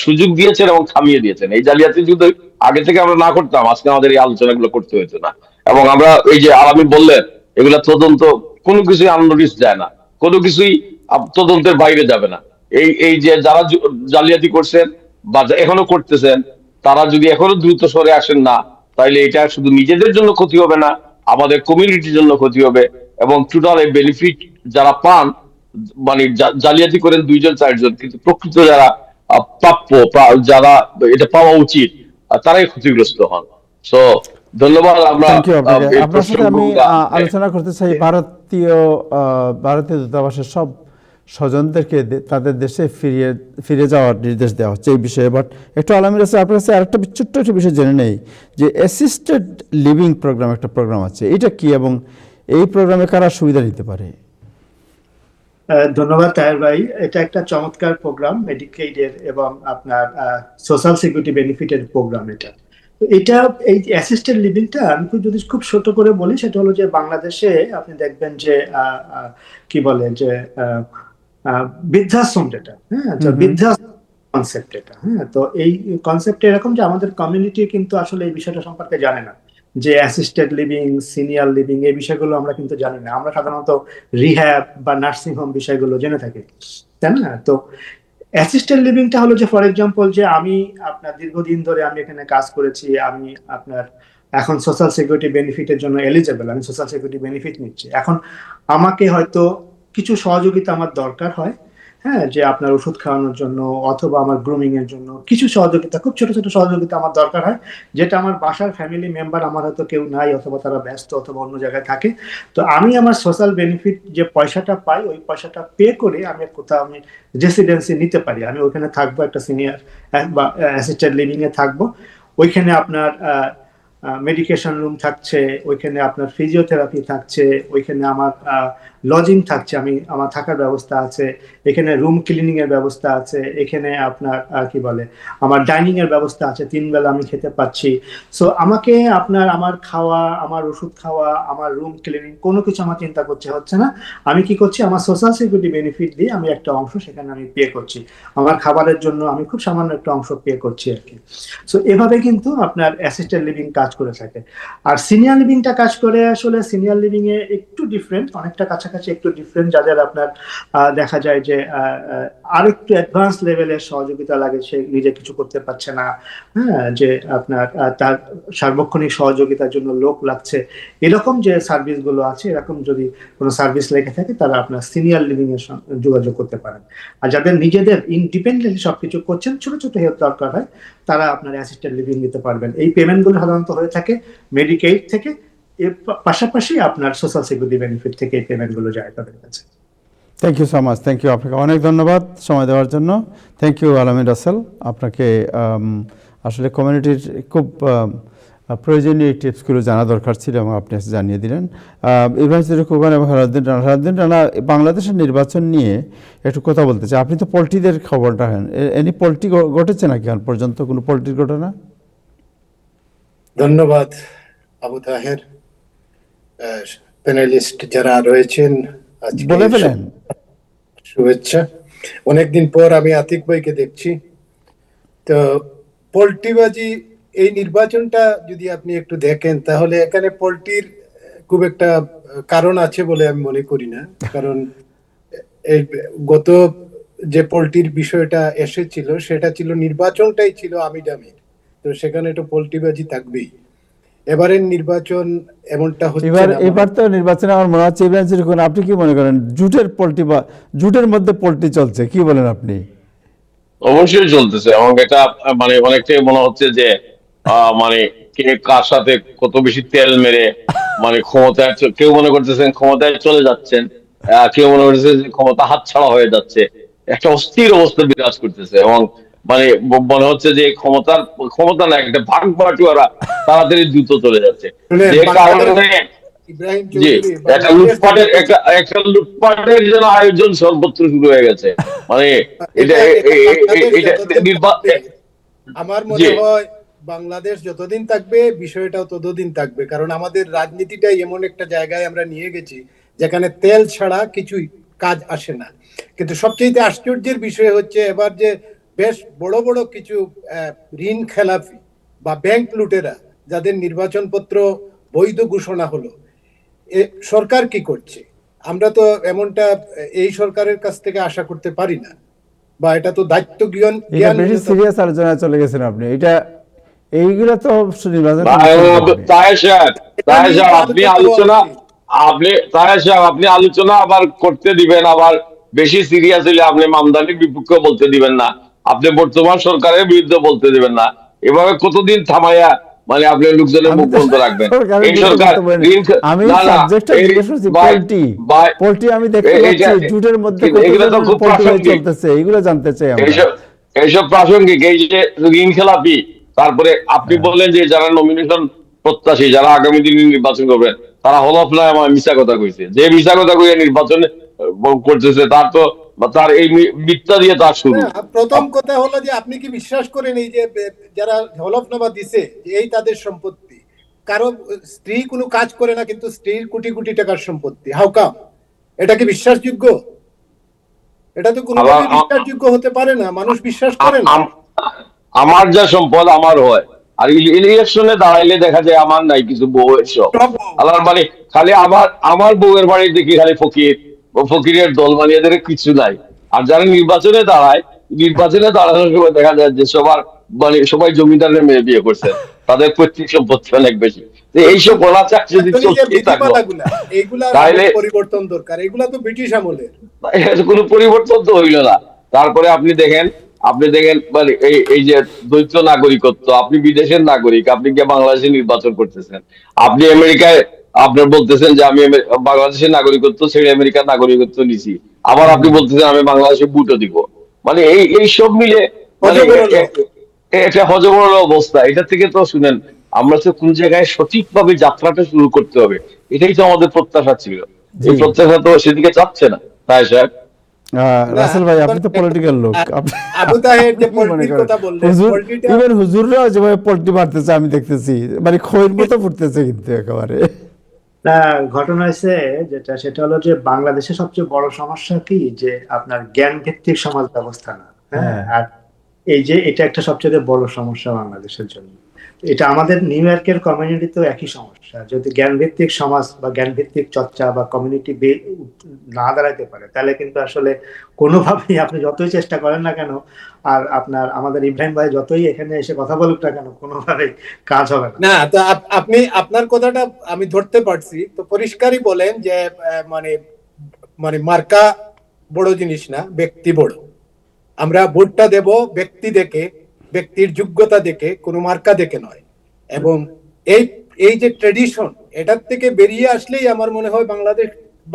Speaker 4: সুযোগ দিয়েছেন এবং থামিয়ে দিয়েছেন। এই জালিয়াতি যদি আগে থেকে আমরা না করতাম আজকে আমাদের এই আলোচনাগুলো করতে হতো না। এবং আমরা এই যে আলামিন বললেন এগুলা তদন্ত কোনো কিছুই আননোটিস যায় না, কোনো কিছুই তদন্তের বাইরে যাবে না। এই এই যে যারা জালিয়াতি করছেন বা এখনো করতেছেন, তারা যদি এখনো দ্রুত সরে আসেন না, তাহলে এটা শুধু নিজেদের জন্য ক্ষতি হবে না, আমাদের কমিউনিটির জন্য ক্ষতি হবে। এবং টোটাল এই বেনিফিট যারা পান, মানে জালিয়াতি করেন 2-4 জন, কিন্তু প্রকৃত যারা প্রাপ্য যারা এটা পাওয়া উচিত তারাই ক্ষতিগ্রস্ত হন। সো ধন্যবাদ। আমরা
Speaker 1: থ্যাংক ইউ আপনাকে।
Speaker 4: এই
Speaker 1: আপনার সাথে আমি
Speaker 4: প্রসঙ্গগুলা
Speaker 1: আলোচনা করতে চাই ভারতীয় দূতাবাসের সব স্বজনদেরকে তাদের দেশে ফিরে যাওয়ার নির্দেশ দেওয়া হচ্ছে এই বিষয়ে। বাট একটু আলামির কাছে, আপনার কাছে আরেকটা ছোট্ট একটা বিষয় জেনে নেই যে অ্যাসিস্টেড লিভিং প্রোগ্রাম, একটা প্রোগ্রাম আছে, এটা কি এবং এই প্রোগ্রামে কারা সুবিধা নিতে পারে?
Speaker 6: ধন্যবাদ তাহের ভাই। এটা একটা চমৎকার প্রোগ্রাম, মেডিকেইডের এবং আপনার সোশ্যাল সিকিউরিটি বেনিফিটের প্রোগ্রাম। এটা এই অ্যাসিস্টেড লিভিংটা আমি যদি খুব ছোট করে বলি, সেটা হলো যে বাংলাদেশে আপনি দেখবেন যে কি বলে যে বৃদ্ধাশ্রম, যেটা, হ্যাঁ, তো বৃদ্ধাশ্রম কনসেপ্ট এটা, হ্যাঁ, তো এই কনসেপ্ট এরকম যে আমাদের কমিউনিটি কিন্তু আসলে এই বিষয়টা সম্পর্কে জানে না, যে অ্যাসিস্টেড লিভিং, সিনিয়র লিভিং, এই বিষয়গুলো আমরা কিন্তু জানি না। আমরা সাধারণত রিহ্যাব বা নার্সিং হোম বিষয়গুলো জেনে থাকি, তাই না? তো অ্যাসিস্টেড লিভিংটা হলো যে ফর এক্সাম্পল যে আমি আপনার দীর্ঘদিন ধরে আমি এখানে কাজ করেছি, আমি আপনার এখন সোশ্যাল সিকিউরিটি বেনিফিটের জন্য এলিজেবল, আমি সোশ্যাল সিকিউরিটি বেনিফিট নিচ্ছি। এখন আমাকে হয়তো কিছু সহযোগিতা আমার দরকার হয়, হ্যাঁ, যে আপনার ওষুধ খাওয়ানোর জন্য অথবা আমার গ্রুমিং এর জন্য কিছু সহযোগিতা, খুব ছোট ছোট সহযোগিতা আমার দরকার হয়, যেটা আমার বাসার ফ্যামিলি মেম্বার আমার হয়তো কেউ নাই, অথবা তারা ব্যস্ত অথবা অন্য জায়গায় থাকে। তো আমি আমার সোশ্যাল বেনিফিট যে পয়সাটা পাই, ওই পয়সাটা পে করে আমি কোথাও আমি রেসিডেন্সি নিতে পারি, আমি ওখানে থাকবো, একটা সিনিয়র বা অ্যাসিস্টেড লিভিং এ থাকবো। ওইখানে আপনার মেডিকেশন রুম থাকছে, ওইখানে আপনার ফিজিওথেরাপি থাকছে, ওইখানে আমার লজিং থাকছে, আমার থাকার ব্যবস্থা আছে, এখানে রুম ক্লিনিং এর ব্যবস্থা আছে, এখানে আপনার কি বলে আমার ডাইনিং এর ব্যবস্থা আছে, 3 বেলা আমি খেতে পাচ্ছি। সো আমাকে আমার খাওয়া, আমার ওষুধ খাওয়া, আমার রুম ক্লিনিং কোনো কিছু আমার চিন্তা করতে হচ্ছে না। আমি কি করছি, আমার সোশ্যাল সিকিউরিটি বেনিফিট দিয়ে আমি একটা অংশ সেখানে আমি পে করছি, আমার খাবারের জন্য আমি খুব সামান্য একটা অংশ পে করছি আর কি। সো এভাবে কিন্তু আপনার অ্যাসিস্টেড লিভিং কাজ করে থাকে। আর সিনিয়র লিভিংটা কাজ করে আসলে সিনিয়র লিভিং এ একটু ডিফারেন্ট, অনেকটা কাছাকাছি একটু ডিফারেন্ট, যাদের আপনার দেখা যায় যে আরো একটু অ্যাডভান্স লেভেলের সহযোগিতা লাগে, সে নিজে কিছু করতে পারছে না, হ্যাঁ, যে আপনার তার সার্বক্ষণিক সহযোগিতার জন্য লোক লাগছে, এরকম যে সার্ভিস গুলো আছে, এরকম যদি কোনো সার্ভিস লেগে থাকে তারা আপনার সিনিয়র লিভিং এর সঙ্গে যোগাযোগ করতে পারেন। আর যাদের নিজেদের ইন্ডিপেন্ডেন্টলি সবকিছু করছেন, ছোট ছোট হেল্প দরকার হয়, তারা আপনার অ্যাসিস্টেড লিভিং নিতে পারবেন। এই পেমেন্ট গুলো সাধারণত হয়ে থাকে মেডিকেড থেকে, এর পাশাপাশি আপনার সোশ্যাল সিকিউরিটি বেনিফিট থেকে এই পেমেন্ট গুলো যায় তাদের কাছে।
Speaker 1: Thank you so much, thank you, আপনাকে অনেক ধন্যবাদ সময় দেওয়ার জন্য। থ্যাংক ইউ আলামিন রাসেল, আপনাকে আসলে কমিউনিটির খুব প্রয়োজনীয় টিপসগুলো জানা দরকার ছিল এবং আপনি জানিয়ে দিলেন। ইব্রাহিম সিদ্দিক খোকন এবং হেলালুদ্দিন রানা বাংলাদেশের নির্বাচন নিয়ে একটু কথা বলতে চাই। আপনি তো পোল্ট্রিদের খবর রাখেন, এনি পোল্ট্রি ঘটেছে নাকি এখন পর্যন্ত কোনো পোল্ট্রির ঘটনা?
Speaker 7: ধন্যবাদ আবু তাহের। প্যানেলিস্ট যারা রয়েছেন আজকে
Speaker 1: বলে ফেলেন।
Speaker 7: শুভেচ্ছা। অনেকদিন পর আমি আতিক ভাইকে দেখছি। তো পোল্ট্রিবাজি এই নির্বাচনটা যদি আপনি একটু দেখেন তাহলে এখানে পোল্ট্রির খুব একটা কারণ আছে বলে আমি মনে করি না। কারণ এই গত যে পোল্ট্রির বিষয়টা এসেছিল সেটা ছিল নির্বাচনটাই ছিল আমিডামির, তো সেখানে তো পোল্ট্রিবাজি থাকবেই। এবারের নির্বাচন এমনটা হচ্ছে না।
Speaker 1: এবার তো নির্বাচনে আমার মনে হচ্ছে ইব্রাহিম সিদ্দিক খোকন, আপনি কি মনে করেন জুটের পোল্ট্রি বা জুটের মধ্যে পোল্ট্রি চলছে, কি বলেন আপনি?
Speaker 4: অবশ্যই চলতেছে এবং এটা মানে অনেকটাই মনে হচ্ছে যে মানে কে কার সাথে কত বেশি তেল মেরে মানে ক্ষমতায় কেউ মনে করতেছেন ক্ষমতায় চলে যাচ্ছেন, কেউ মনে করতেছে যে ক্ষমতা হাতছাড়া হয়ে যাচ্ছে। একটা অস্থির অবস্থা বিরাজ করতেছে এবং মানে মনে হচ্ছে যে ক্ষমতা না, একটা ভাগ বাটোয়ারা তাড়াতাড়ি দ্রুত চলে যাচ্ছে, যে কারণে
Speaker 7: ইব্রাহিম
Speaker 4: জি
Speaker 7: চৌধুরী
Speaker 4: একটা লুটপাটের যেন আয়োজন সর্বত্র শুরু হয়ে গেছে। মানে
Speaker 7: আমার মনে হয় বাংলাদেশ যতদিন থাকবে বিষয়টাও ততদিন থাকবে, কারণ আমাদের রাজনীতিটাই এমন একটা জায়গায় আমরা নিয়ে গেছি যেখানে তেল ছাড়া কিছুই কাজ আসে না। কিন্তু সবচেয়ে আশ্চর্যের বিষয় হচ্ছে এবার যে বেশ বড় বড় কিছু ঋণ খেলাপি বা ব্যাংক লুটেরা যাদের নির্বাচন পত্র বৈধ ঘোষণা হলো, সরকার কি করছে? আমরা তো এমনটা এই সরকারের কাছ থেকে আশা করতে পারি না, বা এটা তো দায়িত্ব জ্ঞান
Speaker 1: বেশি সিরিয়াস আলোচনায় চলে গেছেন আপনি। এইগুলো তো
Speaker 4: আপনি আলোচনা আবার করতে দিবেন, আবার বেশি সিরিয়াস হলে আপনি মামদানির বিপক্ষে বলতে দিবেন না, আপনি বর্তমান সরকারের বিরুদ্ধে বলতে দিবেন না। এভাবে কতদিন থামাইয়া মানে আপনি লোকজনের মুখ বন্ধ রাখবেন? এই সরকার এইসব প্রাসঙ্গিক, এই যে ঋণ খেলাপি, তারপরে আপনি বললেন যে যারা নমিনেশন প্রত্যাশী, যারা আগামী দিনে নির্বাচন করবেন, তারা হলফনায় আমার মিথ্যা কথা কইছে। যে মিথ্যা কথা কইয়া নির্বাচন করতেছে তার এই মিথ্যা দিয়ে তার শুরু।
Speaker 7: প্রথম কথা হলো যে আপনি কি বিশ্বাস করেন এই যে যারা হলফনামা দিছে এই তাদের সম্পত্তি? কারো স্ত্রী কোনো কাজ করে না কিন্তু স্ত্রীর কোটি কোটি টাকার সম্পত্তি, হাউ কাম? এটা কি বিশ্বাসযোগ্য? এটা তো কোনোভাবেই বিশ্বাসযোগ্য হতে পারে না, মানুষ বিশ্বাস করে না।
Speaker 4: আমার যা সম্পদ আমার হয়, আর ইলেকশনে দাঁড়াইলে দেখা যায় আমার নাই কিছু, বউয়ের সব আল্লাহর মানে খালি আমার বউয়ের বাড়ি দেখি খালি ফকিরের দল, মানে এদের কিছু নাই। আর যারা নির্বাচনে দাঁড়ানোর সময় দেখা যায় যে মানে সবাই জমিদারের মেয়ে বিয়ে করছে, তাদের পৈতৃক সম্পত্তি অনেক বেশি। এইসব বলা চাচ্ছে যদি তাহলে
Speaker 7: পরিবর্তন দরকার, এগুলা তো ব্রিটিশ আমলের,
Speaker 4: কোনো পরিবর্তন তো হইল না। তারপরে আপনি দেখেন মানে এই যে দ্বৈত নাগরিকত্ব, আপনি বিদেশের নাগরিক, আপনি গিয়ে বাংলাদেশে নির্বাচন করতেছেন, আপনি আমেরিকায় আপনার বলতেছেন যে আমি বাংলাদেশের নাগরিকত্ব ছেড়ে আমেরিকার নাগরিকত্ব নিছি, আবার আপনি বলতেছেন আমি বাংলাদেশে ভোটও দিব। মানে এই সব মিলে মানে এটা হজবরল অবস্থা। এটা থেকে তো শুনেন, আমরা তো কোন জায়গায় সঠিকভাবে যাত্রাটা শুরু করতে হবে, এটাই তো আমাদের প্রত্যাশা ছিল।
Speaker 1: জি।
Speaker 4: এই প্রত্যাশা তো সেদিকে যাচ্ছে না, তাই সাহেব।
Speaker 1: রাসেল ভাই, আপনি তো পলিটিক্যাল লোক, আপনি
Speaker 7: আবু তাহের যে
Speaker 1: কি মনে
Speaker 7: পোল্ট্রির
Speaker 1: করেন?
Speaker 7: কথা বললেন,
Speaker 1: হুজুর,
Speaker 7: পোল্ট্রিটা
Speaker 1: ইভেন হুজুররাও যেভাবে পল্টি মারতেছে আমি দেখতেছি, মানে খৈর মতো ফুটতেছে কিন্তু একেবারে।
Speaker 6: না, ঘটনা হয়েছে যেটা, সেটা হলো যে বাংলাদেশে সবচেয়ে বড় সমস্যা কি, যে আপনার জ্ঞান ভিত্তিক সমাজ ব্যবস্থা না। হ্যাঁ,
Speaker 1: হ্যাঁ।
Speaker 6: আর এই যে এটা একটা সবচেয়ে বড় সমস্যা বাংলাদেশের জন্য। এটা আমাদের নিউ ইয়র্কের কমিউনিটিতেও একই সমস্যা। যদি জ্ঞান ভিত্তিক সমাজ বা জ্ঞান ভিত্তিক চর্চা বা কমিউনিটি না দাঁড়াতে পারে, তাহলে কিন্তু আসলে কোনোভাবেই আপনি যতই চেষ্টা করেন না কেন, আর আপনার আমাদের ইব্রাহিম ভাই যতই এখানে এসে কথা বলুক না কেন, কোনোভাবেই কাজ হবে না।
Speaker 7: না, তো আপনি আপনার কথাটা আমি ধরতে পারছি। তো পরিষ্কারই বলেন যে মানে মানে মার্কা বড় জিনিস না, ব্যক্তি বড়। আমরা ভোটটা দেব ব্যক্তি দেখে, ব্যক্তির যোগ্যতা দেখে, কোনো মার্কা দেখে নয়। এবং এই এই যে ট্রেডিশন, এটার থেকে বেরিয়ে আসলেই আমার মনে হয়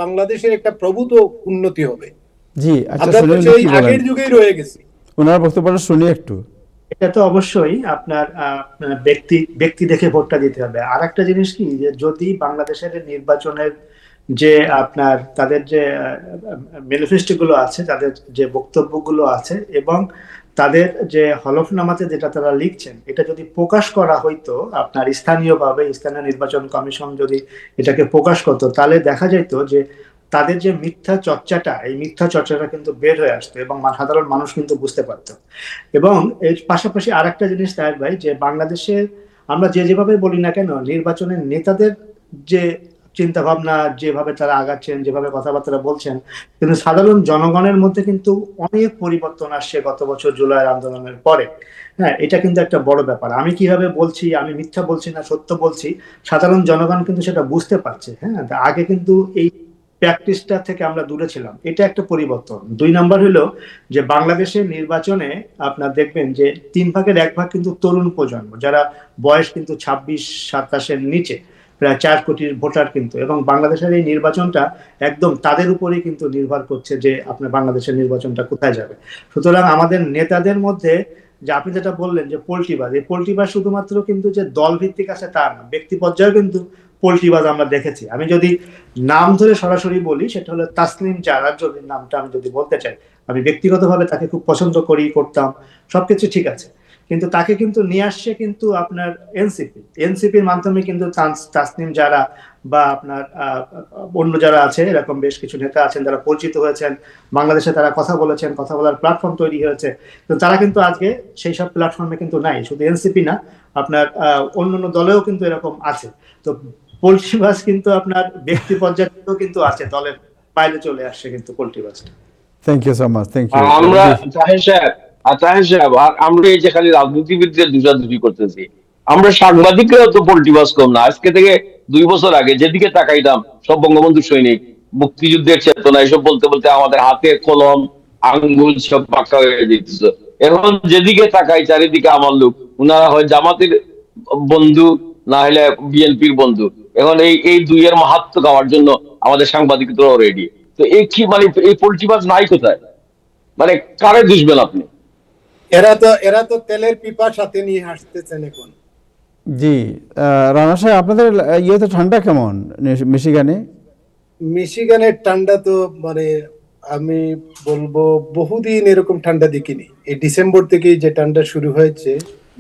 Speaker 7: বাংলাদেশের একটা প্রভূত উন্নতি হবে।
Speaker 1: জি, আচ্ছা,
Speaker 7: আমরা তো
Speaker 1: শুনুন
Speaker 7: সেই
Speaker 1: কি বলেন,
Speaker 7: আগের যুগেই রয়ে গেছি।
Speaker 1: ওনার বক্তব্যটা শুনি একটু।
Speaker 6: এটা তো অবশ্যই আপনার ব্যক্তি ব্যক্তি দেখে ভোটটা দিতে হবে। আর একটা জিনিস কি, যে যদি বাংলাদেশের নির্বাচনের যে আপনার তাদের যে ম্যানিফেস্টো গুলো আছে, তাদের যে বক্তব্যগুলো আছে, এবং তাদের যে হলফনামাতে যেটা তারা লিখছেন, এটা যদি প্রকাশ করা হইতো আপনার স্থানীয়ভাবে, স্থানীয় নির্বাচন কমিশন যদি এটাকে প্রকাশ করতো, তাহলে দেখা যেত যে তাদের যে মিথ্যা চর্চাটা, এই মিথ্যা চর্চাটা কিন্তু বের হয়ে আসতো এবং সাধারণ মানুষ কিন্তু বুঝতে পারতো। এবং এর পাশাপাশি আর একটা জিনিস তাহের ভাই, যে বাংলাদেশে আমরা যেভাবে বলি না কেন, নির্বাচনের নেতাদের যে চিন্তা ভাবনা, যেভাবে তারা আগাচ্ছেন, যেভাবে কথাবার্তা বলছেন, কিন্তু সাধারণ জনগণের মধ্যে কিন্তু অনেক পরিবর্তন আসছে গত বছর জুলাই আন্দোলনের পরে। হ্যাঁ, এটা কিন্তু একটা বড় ব্যাপার। আমি কিভাবে বলছি, আমি মিথ্যা বলছি না সত্য বলছি, সাধারণ জনগণ কিন্তু সেটা বুঝতে পারছে। হ্যাঁ, আগে কিন্তু এই প্র্যাকটিসটা থেকে আমরা দূরে ছিলাম, এটা একটা পরিবর্তন। 2 নম্বর হলো যে বাংলাদেশের নির্বাচনে আপনার দেখবেন যে 3 ভাগের 1 ভাগ কিন্তু তরুণ প্রজন্ম, যারা বয়স কিন্তু 26-27-এর নিচে, প্রায় 4 কোটির ভোটার কিন্তু। এবং বাংলাদেশের এই নির্বাচনটা একদম তাদের উপরেই কিন্তু নির্ভর করছে যে আপনার বাংলাদেশের নির্বাচনটা কোথায় যাবে। সুতরাং আমাদের নেতাদের মধ্যে, যে আপনি যেটা বললেন যে পোল্ট্রিবাজ, এই পোল্ট্রিবাজ শুধুমাত্র কিন্তু যে দল ভিত্তিক আছে তা না, ব্যক্তি পর্যায়ে কিন্তু পোল্ট্রিবাজ আমরা দেখেছি। আমি যদি নাম ধরে সরাসরি বলি, সেটা হলো তাসলিম জারার, যদি নামটা আমি যদি বলতে চাই, আমি ব্যক্তিগতভাবে তাকে খুব পছন্দ করতাম, সবকিছু ঠিক আছে, কিন্তু তাকে কিন্তু নিয়ে আসছে কিন্তু আপনার এনসিপির মাধ্যমে কিন্তু তাসনিম যারা বা আপনার অন্য যারা আছে, এরকম বেশ কিছু নেতা আছেন যারা পরিচিত হয়েছেন বাংলাদেশে, তারা কথা বলেছেন, কথা বলার প্ল্যাটফর্ম তৈরি হয়েছে, তো তারা কিন্তু আজকে সেই সব প্ল্যাটফর্মে কিন্তু নাই। শুধু এনসিপি না, আপনার অন্যান্য দলেও কিন্তু এরকম আছে। তো পোল্ট্রিবাজ কিন্তু আপনার ব্যক্তি পর্যায়েও কিন্তু আছে, দলের বাইরে চলে আসছে কিন্তু পোল্ট্রিবাজটা।
Speaker 1: Thank you so much, thank you.
Speaker 4: আমরা তাহের সাহেব, আর আমরা এই যে খালি রাজনীতিবিদদের দুষাদুষি করতেছি, আমরা সাংবাদিকরাও তো পোল্টিবাজ কম না। আজকে থেকে 2 বছর আগে যেদিকে তাকাইতাম সব বঙ্গবন্ধু সৈনিক, মুক্তিযুদ্ধের চেতনা, এসব বলতে বলতে আমাদের হাতে কলম, আঙ্গুল সব পাকা হয়ে যেতেছে। এখন যেদিকে তাকাই চারিদিকে আমার লোক, উনারা হয় জামাতের বন্ধু, না হলে বিএনপির বন্ধু। এখন এই দুইয়ের মাহাত্ম্য গাওয়ার জন্য আমাদের সাংবাদিকরাও রেডি। তো এই কি মানে এই পোল্টিবাজ নাই কোথায়? মানে কারে দুষবেন আপনি?
Speaker 7: এরা তো তেলের পিপা সাথে নিয়ে আসতেছেন এখন।
Speaker 1: জি, রানা সাহেব, আপনাদের ইয়েতে ঠান্ডা কেমন মিশিগানে?
Speaker 7: মিশিগানের ঠান্ডা তো মানে আমি বলবো বহুদিন এরকম ঠান্ডা দেখিনি। এই ডিসেম্বর থেকেই যে ঠান্ডা শুরু হয়েছে,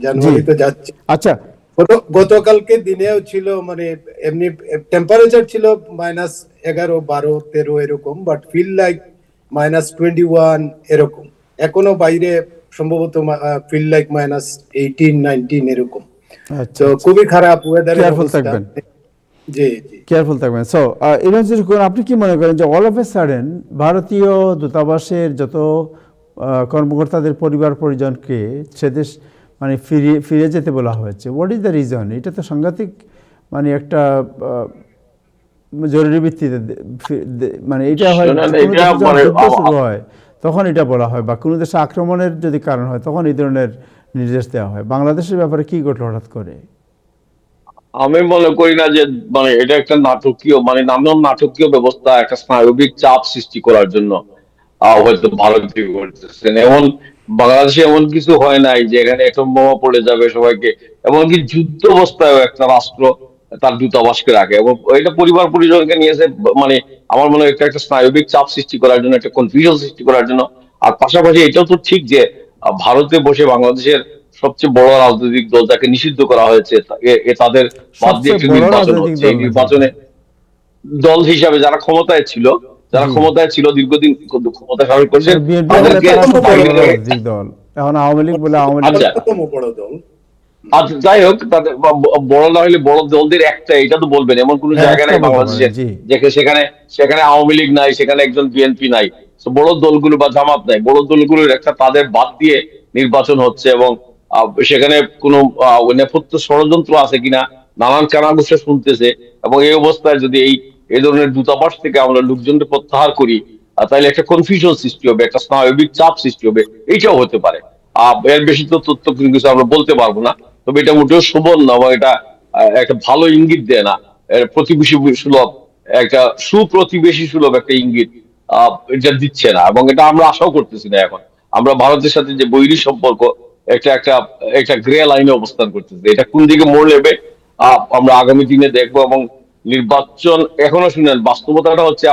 Speaker 7: জানুয়ারি তো যাচ্ছে।
Speaker 1: আচ্ছা,
Speaker 7: গতকালকে দিনেও ছিল মানে এমনি টেম্পারেচার ছিল -11, -12, -13 এরকম, বাট ফিল লাইক -21 এরকম। এখনো বাইরে সম্ভবত ফিল লাইক -18, -19 এরকম।
Speaker 1: আচ্ছা,
Speaker 7: তো খুবই খারাপ ওয়েদারের
Speaker 1: কেয়ারফুল
Speaker 7: অবস্থা।
Speaker 1: থাকবেন,
Speaker 7: জি জি।
Speaker 1: কেয়ারফুল থাকবেন। সো আপনি কি মনে করেন যে অল অফ এ সাডেন ভারতীয় দূতাবাসের যত কর্মকর্তাদের পরিবার পরিজনকে সে দেশ মানে ফিরে যেতে বলা হয়েছে, হোয়াট ইজ দ্য রিজন? এটা তো সাংঘাতিক, মানে একটা জরুরি ভিত্তিতে মানে এটা হয়,
Speaker 4: শোনেন,
Speaker 1: কোনো
Speaker 4: এটা
Speaker 1: দেশে যখন
Speaker 4: মানে
Speaker 1: যুদ্ধ শুরু হয় তখন এটা বলা হয়, বা কোনো দেশে আক্রমণের যদি কারণ হয় তখন এই ধরনের নির্দেশ দেওয়া হয়। বাংলাদেশের ব্যাপারে কি ঘটলো হঠাৎ করে?
Speaker 4: আমি মনে করি না যে মানে এটা একটা নাটকীয়, মানে নানান নাটকীয় ব্যবস্থা, একটা স্নায়বিক চাপ সৃষ্টি করার জন্য হয়তো ভারতীয় করতেছেন। এমন বাংলাদেশে এমন কিছু হয় নাই যে এখানে একটা বোমা পড়ে যাবে সবাইকে। এমনকি যুদ্ধ অবস্থায় একটা রাষ্ট্র তার দূতাবাসকে রাখে, এবং এটা পরিবার পরিজনকে নিয়ে এসে মানে আমার মনে হয় একটা একটা স্নায়বিক চাপ সৃষ্টি করার জন্য, একটা কনফিউশন সৃষ্টি করার জন্য। আর পাশাপাশি এটাও তো ঠিক যে ভারতে বসে বাংলাদেশের সবচেয়ে বড় রাজনৈতিক দল যাকে নিষিদ্ধ করা হয়েছে, তাদের বাদ দিয়ে
Speaker 1: সবচেয়ে
Speaker 4: একটা
Speaker 1: বড়
Speaker 4: নির্বাচন
Speaker 1: রাজনৈতিক
Speaker 4: হচ্ছে।
Speaker 1: দল
Speaker 4: এই
Speaker 1: নাকি?
Speaker 4: নির্বাচনে দল হিসাবে যারা ক্ষমতায় ছিল, দীর্ঘদিন ক্ষমতা শাসন করেছেন,
Speaker 1: বিএনপি বলে
Speaker 4: তাদেরকে
Speaker 1: তারা সবচেয়ে
Speaker 4: বাইরে
Speaker 1: বড়
Speaker 4: থেকে।
Speaker 1: রাজনৈতিক দল, এখন আওয়ামী লীগ বলে আওয়ামী লীগ।
Speaker 4: আচ্ছা,
Speaker 7: অন্যতম বড় দল।
Speaker 4: আচ্ছা, যাই হোক, তাদের বড় না হলে বড় দলদের একটা, এটা তো বলবেন এমন কোন
Speaker 1: হ্যাঁ,
Speaker 4: জায়গা
Speaker 1: একটা
Speaker 4: নাই
Speaker 1: বলতে পারেন,
Speaker 4: বাংলাদেশের
Speaker 1: জি।
Speaker 4: সেখানে সেখানে আওয়ামী লীগ নাই, সেখানে একজন বিএনপি নাই। তো বড় দলগুলো বা জামাত নাই, বড় দলগুলোর একটা, তাদের বাদ দিয়ে নির্বাচন হচ্ছে, এবং সেখানে কোনো নেপথ্য ষড়যন্ত্র আছে কিনা নানান কানাঘুষা শুনতেছে। এবং এই অবস্থায় যদি এই ধরনের দূতাবাস থেকে আমরা লোকজনকে প্রত্যাহার করি, তাহলে একটা কনফিউশন সৃষ্টি হবে, একটা স্নায়বিক চাপ সৃষ্টি হবে, এইটাও হতে পারে। এর বেশি তো তথ্য কিছু আমরা বলতে পারবো না, তবে এটা মোটেও শোভন না, বা এটা একটা ভালো ইঙ্গিত দেয় না। প্রতিবেশী সুলভ, একটা সুপ্রতিবেশী সুলভ একটা ইঙ্গিত এটা দিচ্ছে না, এবং এটা আমরা আশাও করতেছি না। এখন আমরা ভারতের সাথে যে বৈরী সম্পর্ক, একটা একটা একটা গ্রে লাইনে অবস্থান করতেছে, এটা কোন দিকে মোড় নেবে আমরা আগামী দিনে দেখবো। এবং নির্বাচন এখনো, শুনেন, বাস্তবতাটা হচ্ছে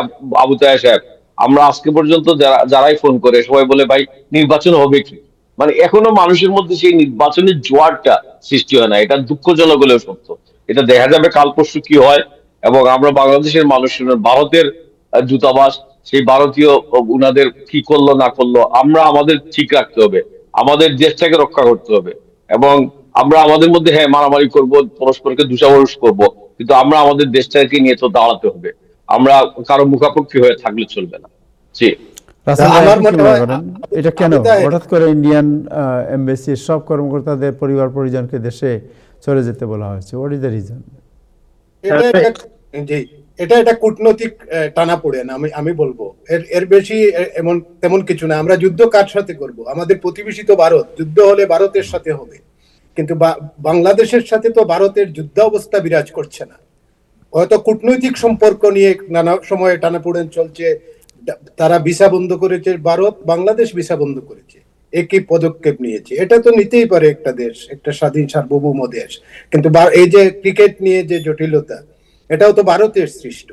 Speaker 4: আবু তাহের সাহেব, আমরা আজকে পর্যন্ত যারাই ফোন করে সবাই বলে ভাই নির্বাচন হবে কি, মানে এখনো মানুষের মধ্যে সেই নির্বাচনের জোয়ারটা সৃষ্টি হয় না। এটা দুঃখজনক হলেও সত্য। এটা দেখা যাবে কাল পরশু কি হয়। এবং আমরা বাংলাদেশের মানুষ, ভারতের দূতাবাস, সেই ভারতীয় উনাদের কি করলো না করলো, আমরা আমাদের ঠিক রাখতে হবে, আমাদের দেশটাকে রক্ষা করতে হবে। এবং আমরা আমাদের মধ্যে, হ্যাঁ, মারামারি করব, পরস্পরকে দুষারোষ করব, কিন্তু আমরা আমাদের দেশটাকে নিয়ে তো দাঁড়াতে হবে। আমরা কারো মুখাপেক্ষি হয়ে থাকলে চলবে না। জি।
Speaker 1: রাসেল ভাই,
Speaker 7: আমার
Speaker 1: আপনি কি
Speaker 7: মনে
Speaker 1: মনে
Speaker 7: হয়
Speaker 1: করেন এটা কেন হঠাৎ করে ইন্ডিয়ান এমবাসির সব কর্মকর্তাদের পরিবার পরিজনকে দেশে চলে যেতে বলা হয়েছে? What is the reason?
Speaker 7: এটা একটা জি, এটা কূটনৈতিক টানাপোড়েন, আমি বলবো। এর এর বেশি এমন তেমন কিছু না। আমরা যুদ্ধ কার সাথে করব? আমাদের প্রতিবেশী তো ভারত, যুদ্ধ হলে ভারতের সাথে হবে। কিন্তু বাংলাদেশের সাথে তো ভারতের যুদ্ধাবস্থা বিরাজ করছে না। হয়তো কূটনৈতিক সম্পর্ক নিয়ে নানা সময়ে টানাপোড়েন চলছে। তারা ভিসা বন্ধ করেছে, ভারত, বাংলাদেশ ভিসা বন্ধ করেছে, একই পদক্ষেপ নিয়েছে। এটা তো নিতেই পারে একটা দেশ, একটা স্বাধীন সার্বভৌম দেশ। কিন্তু এই যে ক্রিকেট নিয়ে যে জটিলতা, এটাও তো ভারতের সৃষ্ট।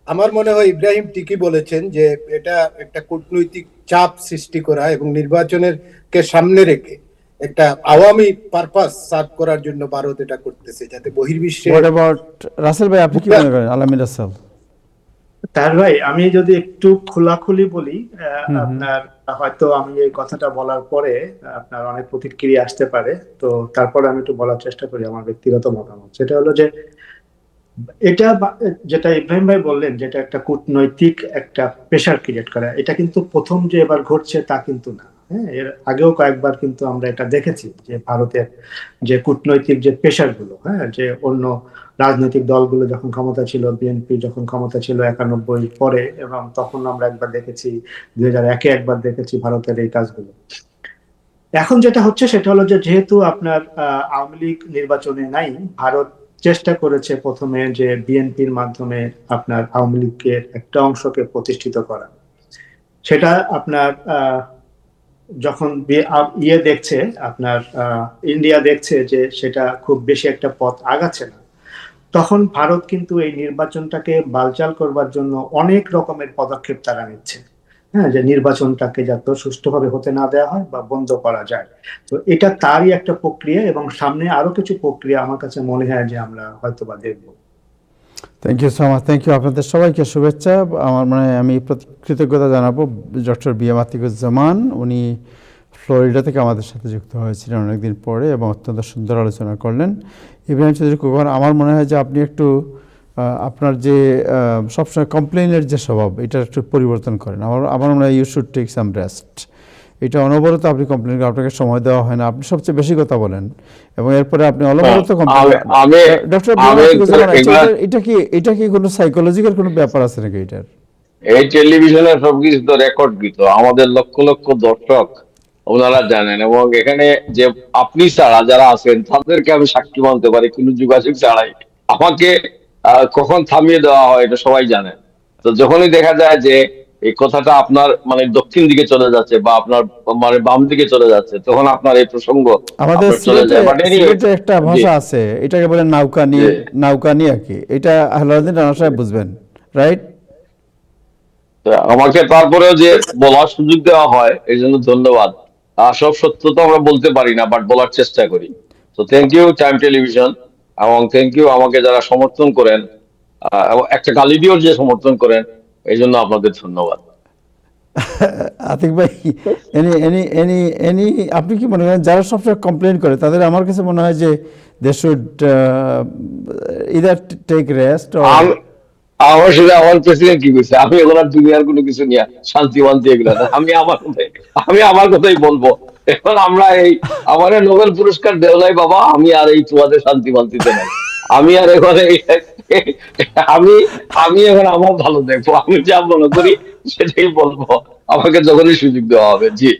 Speaker 7: আমার মনে হয় ইব্রাহিম ঠিকই বলেছেন যে এটা একটা কূটনৈতিক চাপ সৃষ্টি করা এবং নির্বাচনের কে সামনে রেখে একটা আওয়ামী পারপাস সার্ভ করার জন্য ভারত এটা করতেছে, যাতে বহির্বিশ্বে।
Speaker 1: হোয়াট অ্যাবাউট রাসেল ভাই, আপনি কি মনে করেন? আলামিন রাসেল।
Speaker 6: তার ভাই, আমি যদি একটু খোলাখুলি বলি, আপনার হয়তো আমি এই কথাটা বলার পরে আপনার অনেক প্রতিক্রিয়া আসতে পারে, তো তারপরে আমি একটু বলার চেষ্টা করি আমার ব্যক্তিগত মতামত। সেটা হলো যে এটা যেটা ইব্রাহিম ভাই বললেন, যেটা একটা কূটনৈতিক একটা প্রেশার ক্রিয়েট করা, এটা কিন্তু প্রথম যে এবার ঘটছে তা কিন্তু না। হ্যাঁ, এর আগেও কয়েকবার কিন্তু আমরা এটা দেখেছি যে ভারতের যে কূটনৈতিক যে প্রেশার গুলো, হ্যাঁ, যে অন্য রাজনৈতিক দলগুলো যখন ক্ষমতা ছিল, বিএনপি যখন ক্ষমতা ছিল 91 পরে, এবং তখন আমরা একবার দেখেছি, 2001-এ একবার দেখেছি ভারতের এই কাজগুলো। এখন যেটা হচ্ছে সেটা হলো যে যেহেতু আপনার আওয়ামী লীগ নির্বাচনে নাই, ভারত চেষ্টা করেছে প্রথমে যে বিএনপির মাধ্যমে আপনার আওয়ামী লীগের একটা অংশকে প্রতিষ্ঠিত করা। সেটা আপনার যখন দেখছে, আপনার ইন্ডিয়া দেখছে যে সেটা খুব বেশি একটা পথ আগাচ্ছে না, তখন ভারত কিন্তু এই নির্বাচনটাকে বালচাল করবার জন্য অনেক রকমের পদক্ষেপ তারা নিচ্ছে। হ্যাঁ, যে নির্বাচনটাকে যাতে সুষ্ঠুভাবে হতে না দেওয়া হয় বা বন্ধ করা যায়। তো এটা তারই একটা প্রক্রিয়া, এবং সামনে আরো কিছু প্রক্রিয়া আমার কাছে মনে হয় যে আমরা হয়তোবা দেখবো।
Speaker 1: Thank you so much, thank you. আপনাদের সবাইকে শুভেচ্ছা। আমার মানে আমি কৃতজ্ঞতা জানাবো ডক্টর বিএম আতিকুজ্জামান, উনি ফ্লোরিডা থেকে আমাদের সাথে যুক্ত হয়েছিলেন অনেকদিন পরে এবং অত্যন্ত সুন্দর আলোচনা করলেন। ইব্রাহিম চৌধুরী খোকন, আমার মনে হয় যে আপনি একটু আপনার যে সবসময় কমপ্লেনের যে স্বভাব, এটা একটু পরিবর্তন করেন। আমার মনে হয় you should take some rest. এটা অনবরত আপনি কমপ্লেন করেন, আপনাকে সময় দেওয়া হয় না, আপনি সবচেয়ে বেশি কথা বলেন এবং এরপরে আপনি অনবরত কমপ্লেন। ডক্টর এটা কি কোনো সাইকোলজিক্যাল কোনো ব্যাপার আছে নাকি এটার?
Speaker 4: এই টেলিভিশনের সবকিছু তো রেকর্ডকৃত, আমাদের লক্ষ লক্ষ দর্শক ওনারা জানেন। এবং এখানে যে আপনি ছাড়া যারা আছেন তাদেরকে আমি সাক্ষী মানতে পারি, কোনো যোগাযোগ ছাড়াই আমাকে কখন থামিয়ে দেওয়া হয় এটা সবাই জানেন। তো যখনই দেখা যায় যে এই কথাটা আপনার মানে দক্ষিণ দিকে চলে যাচ্ছে বা আপনার মানে বাম দিকে চলে যাচ্ছে, তখন আপনার এই প্রসঙ্গ
Speaker 1: আমাদের
Speaker 4: আপনার চলে যায়। বাট এনিওয়ে,
Speaker 1: সিলেটে একটা ভাষা আছে, এটাকে বলে নাউকানি। নাউকানি আর কি, এটা আহলাউদ্দিন রানা সাহেব বুঝবেন, রাইট?
Speaker 4: আমাকে তারপরেও যে বলার সুযোগ দেওয়া হয় এই জন্য ধন্যবাদ। সব সত্য তো আমরা বলতে পারি না, বাট বলার চেষ্টা করি। তো থ্যাংক ইউ টাইম টেলিভিশন, এবং থ্যাংক ইউ আমাকে যারা সমর্থন করেন, এবং একটা গালিবিও যে সমর্থন করেন, এই জন্য আপনাদের ধন্যবাদ।
Speaker 1: আতিক ভাই, এনি এনি এনি এনি আপনি কি মনে করেন যারা সবসময় কমপ্লেন করে তাদের, আমার কাছে মনে হয় যে they should either take rest.
Speaker 4: আমার সাথে আমার প্রেসিডেন্ট কি কইছে, আমি এখন আর দুনিয়ার কোনো কিছু নিয়ে শান্তি মান্তি এগুলো না, আমি আমার কথাই বলবো। এখন আমরা এই আমার নোবেল পুরস্কার দেওলাই বাবা, আমি আর এই তোমাদের শান্তি মান্তিতে নাই। আমি আর এখন আমি আমি এখন আমার ভালো দেখবো, আমি যা মনে করি সেটাই বলবো আমাকে যখনই সুযোগ দেওয়া হবে। জি,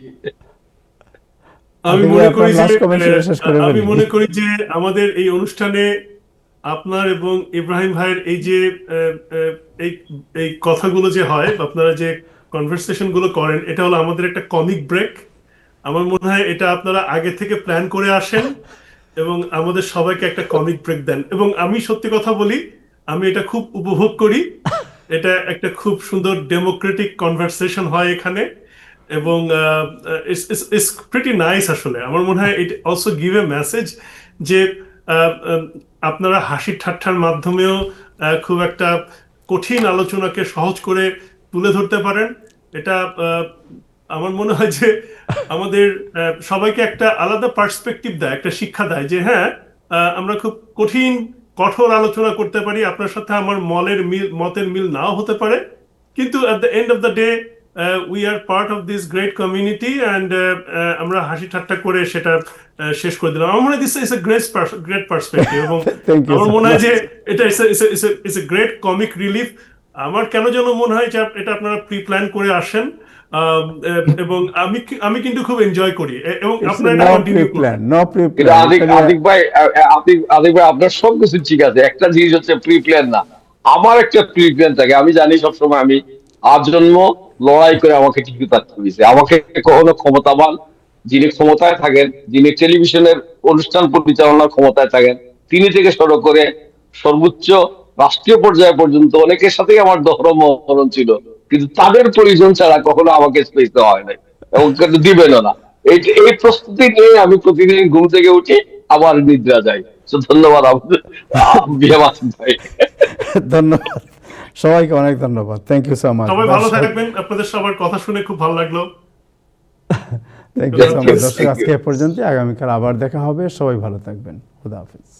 Speaker 5: আমি
Speaker 1: আতিক ভাই,
Speaker 5: মনে
Speaker 1: আপনার
Speaker 5: করি যে
Speaker 1: লাস্ট কমেন্ট শেষ করে
Speaker 5: আমি
Speaker 1: ফেলি।
Speaker 5: মনে করি যে আমাদের এই অনুষ্ঠানে আপনার এবং ইব্রাহিম ভাইয়ের এই যে এই এই কথাগুলো যে হয়, আপনারা যে কনভারসেশন গুলো করেন, এটা হলো আমাদের একটা কমিক ব্রেক। আমার মনে হয় এটা আপনারা আগে থেকে প্ল্যান করে আসেন এবং আমাদের সবাইকে একটা কমিক ব্রেক দেন। এবং আমি সত্যি কথা বলি, আমি এটা খুব উপভোগ করি। এটা একটা খুব সুন্দর ডেমোক্রেটিক কনভারসেশন হয় এখানে, এবং ইটস প্রিটি নাইস। আসলে আমার মনে হয় it also give a message যে আপনারা হাসি ঠাট্টার মাধ্যমেও খুব একটা কঠিন আলোচনাকে সহজ করে তুলে ধরতে পারেন। এটা আমার মনে হয় যে আমাদের সবাইকে একটা আলাদা পার্সপেক্টিভ দেয়, একটা শিক্ষা দেয় যে হ্যাঁ, আমরা খুব কঠোর আলোচনা করতে পারি, আপনার সাথে আমার মতের মিল নাও হতে পারে, কিন্তু at the end of the day we are part of this great community, and আমরা হাসি ঠাট্টা করে সেটা শেষ করে দিলাম। আমার মনে হয় this is a great perspective, এবং
Speaker 1: Thank you
Speaker 5: আমার
Speaker 1: so
Speaker 5: মনে হয়
Speaker 1: much.
Speaker 5: যে এটা it's a great comic relief. আমার কেন যেন মনে হয় যে এটা আপনারা প্রি প্ল্যান করে আসেন, এবং আমি কিন্তু খুব এনজয় করি, এবং
Speaker 1: It's
Speaker 5: আপনারা এটা
Speaker 1: no
Speaker 5: কন্টিনিউ করবেন।
Speaker 1: pre-plan, no
Speaker 4: কিন্তু
Speaker 1: pre-plan.
Speaker 4: আতিক ভাই, আতিক ভাই আপনার সবকিছু ঠিক আছে, একটা জিনিস হচ্ছে প্রি প্ল্যান না। আমার একটা প্রি প্ল্যান থাকে, আমি জানি সবসময় আমি আজন্ম লড়াই করে আমাকে টিকে থাকতে হয়েছে। আমাকে কখনো ক্ষমতাবান, যিনি ক্ষমতায় থাকেন, যিনি টেলিভিশনের অনুষ্ঠান পরিচালনার ক্ষমতায় থাকেন, তিনি থেকে শুরু করে সর্বোচ্চ রাষ্ট্রীয় পর্যায়ে পর্যন্ত অনেকের সাথেই আমার মহরণ ছিল, কিন্তু তাদের প্রয়োজন ছাড়া কখনো আমাকে স্পেস দেওয়া হয় নাই, এবং দিবেনও না। এই প্রস্তুতি নিয়ে আমি প্রতিদিন ঘুম থেকে উঠি, আবার নিদ্রা যাই। তো ধন্যবাদ ভাই।
Speaker 1: ধন্যবাদ সবাইকে, অনেক ধন্যবাদ। Thank you so much.
Speaker 5: সবাই ভালো থাকবেন, আপনাদের সবার কথা শুনে খুব ভালো লাগলো।
Speaker 1: Thank you so much.
Speaker 4: Thank you.
Speaker 1: দর্শক, আজকে এ পর্যন্ত, আগামীকাল আবার দেখা হবে। সবাই ভালো থাকবেন। খুদা হাফিজ।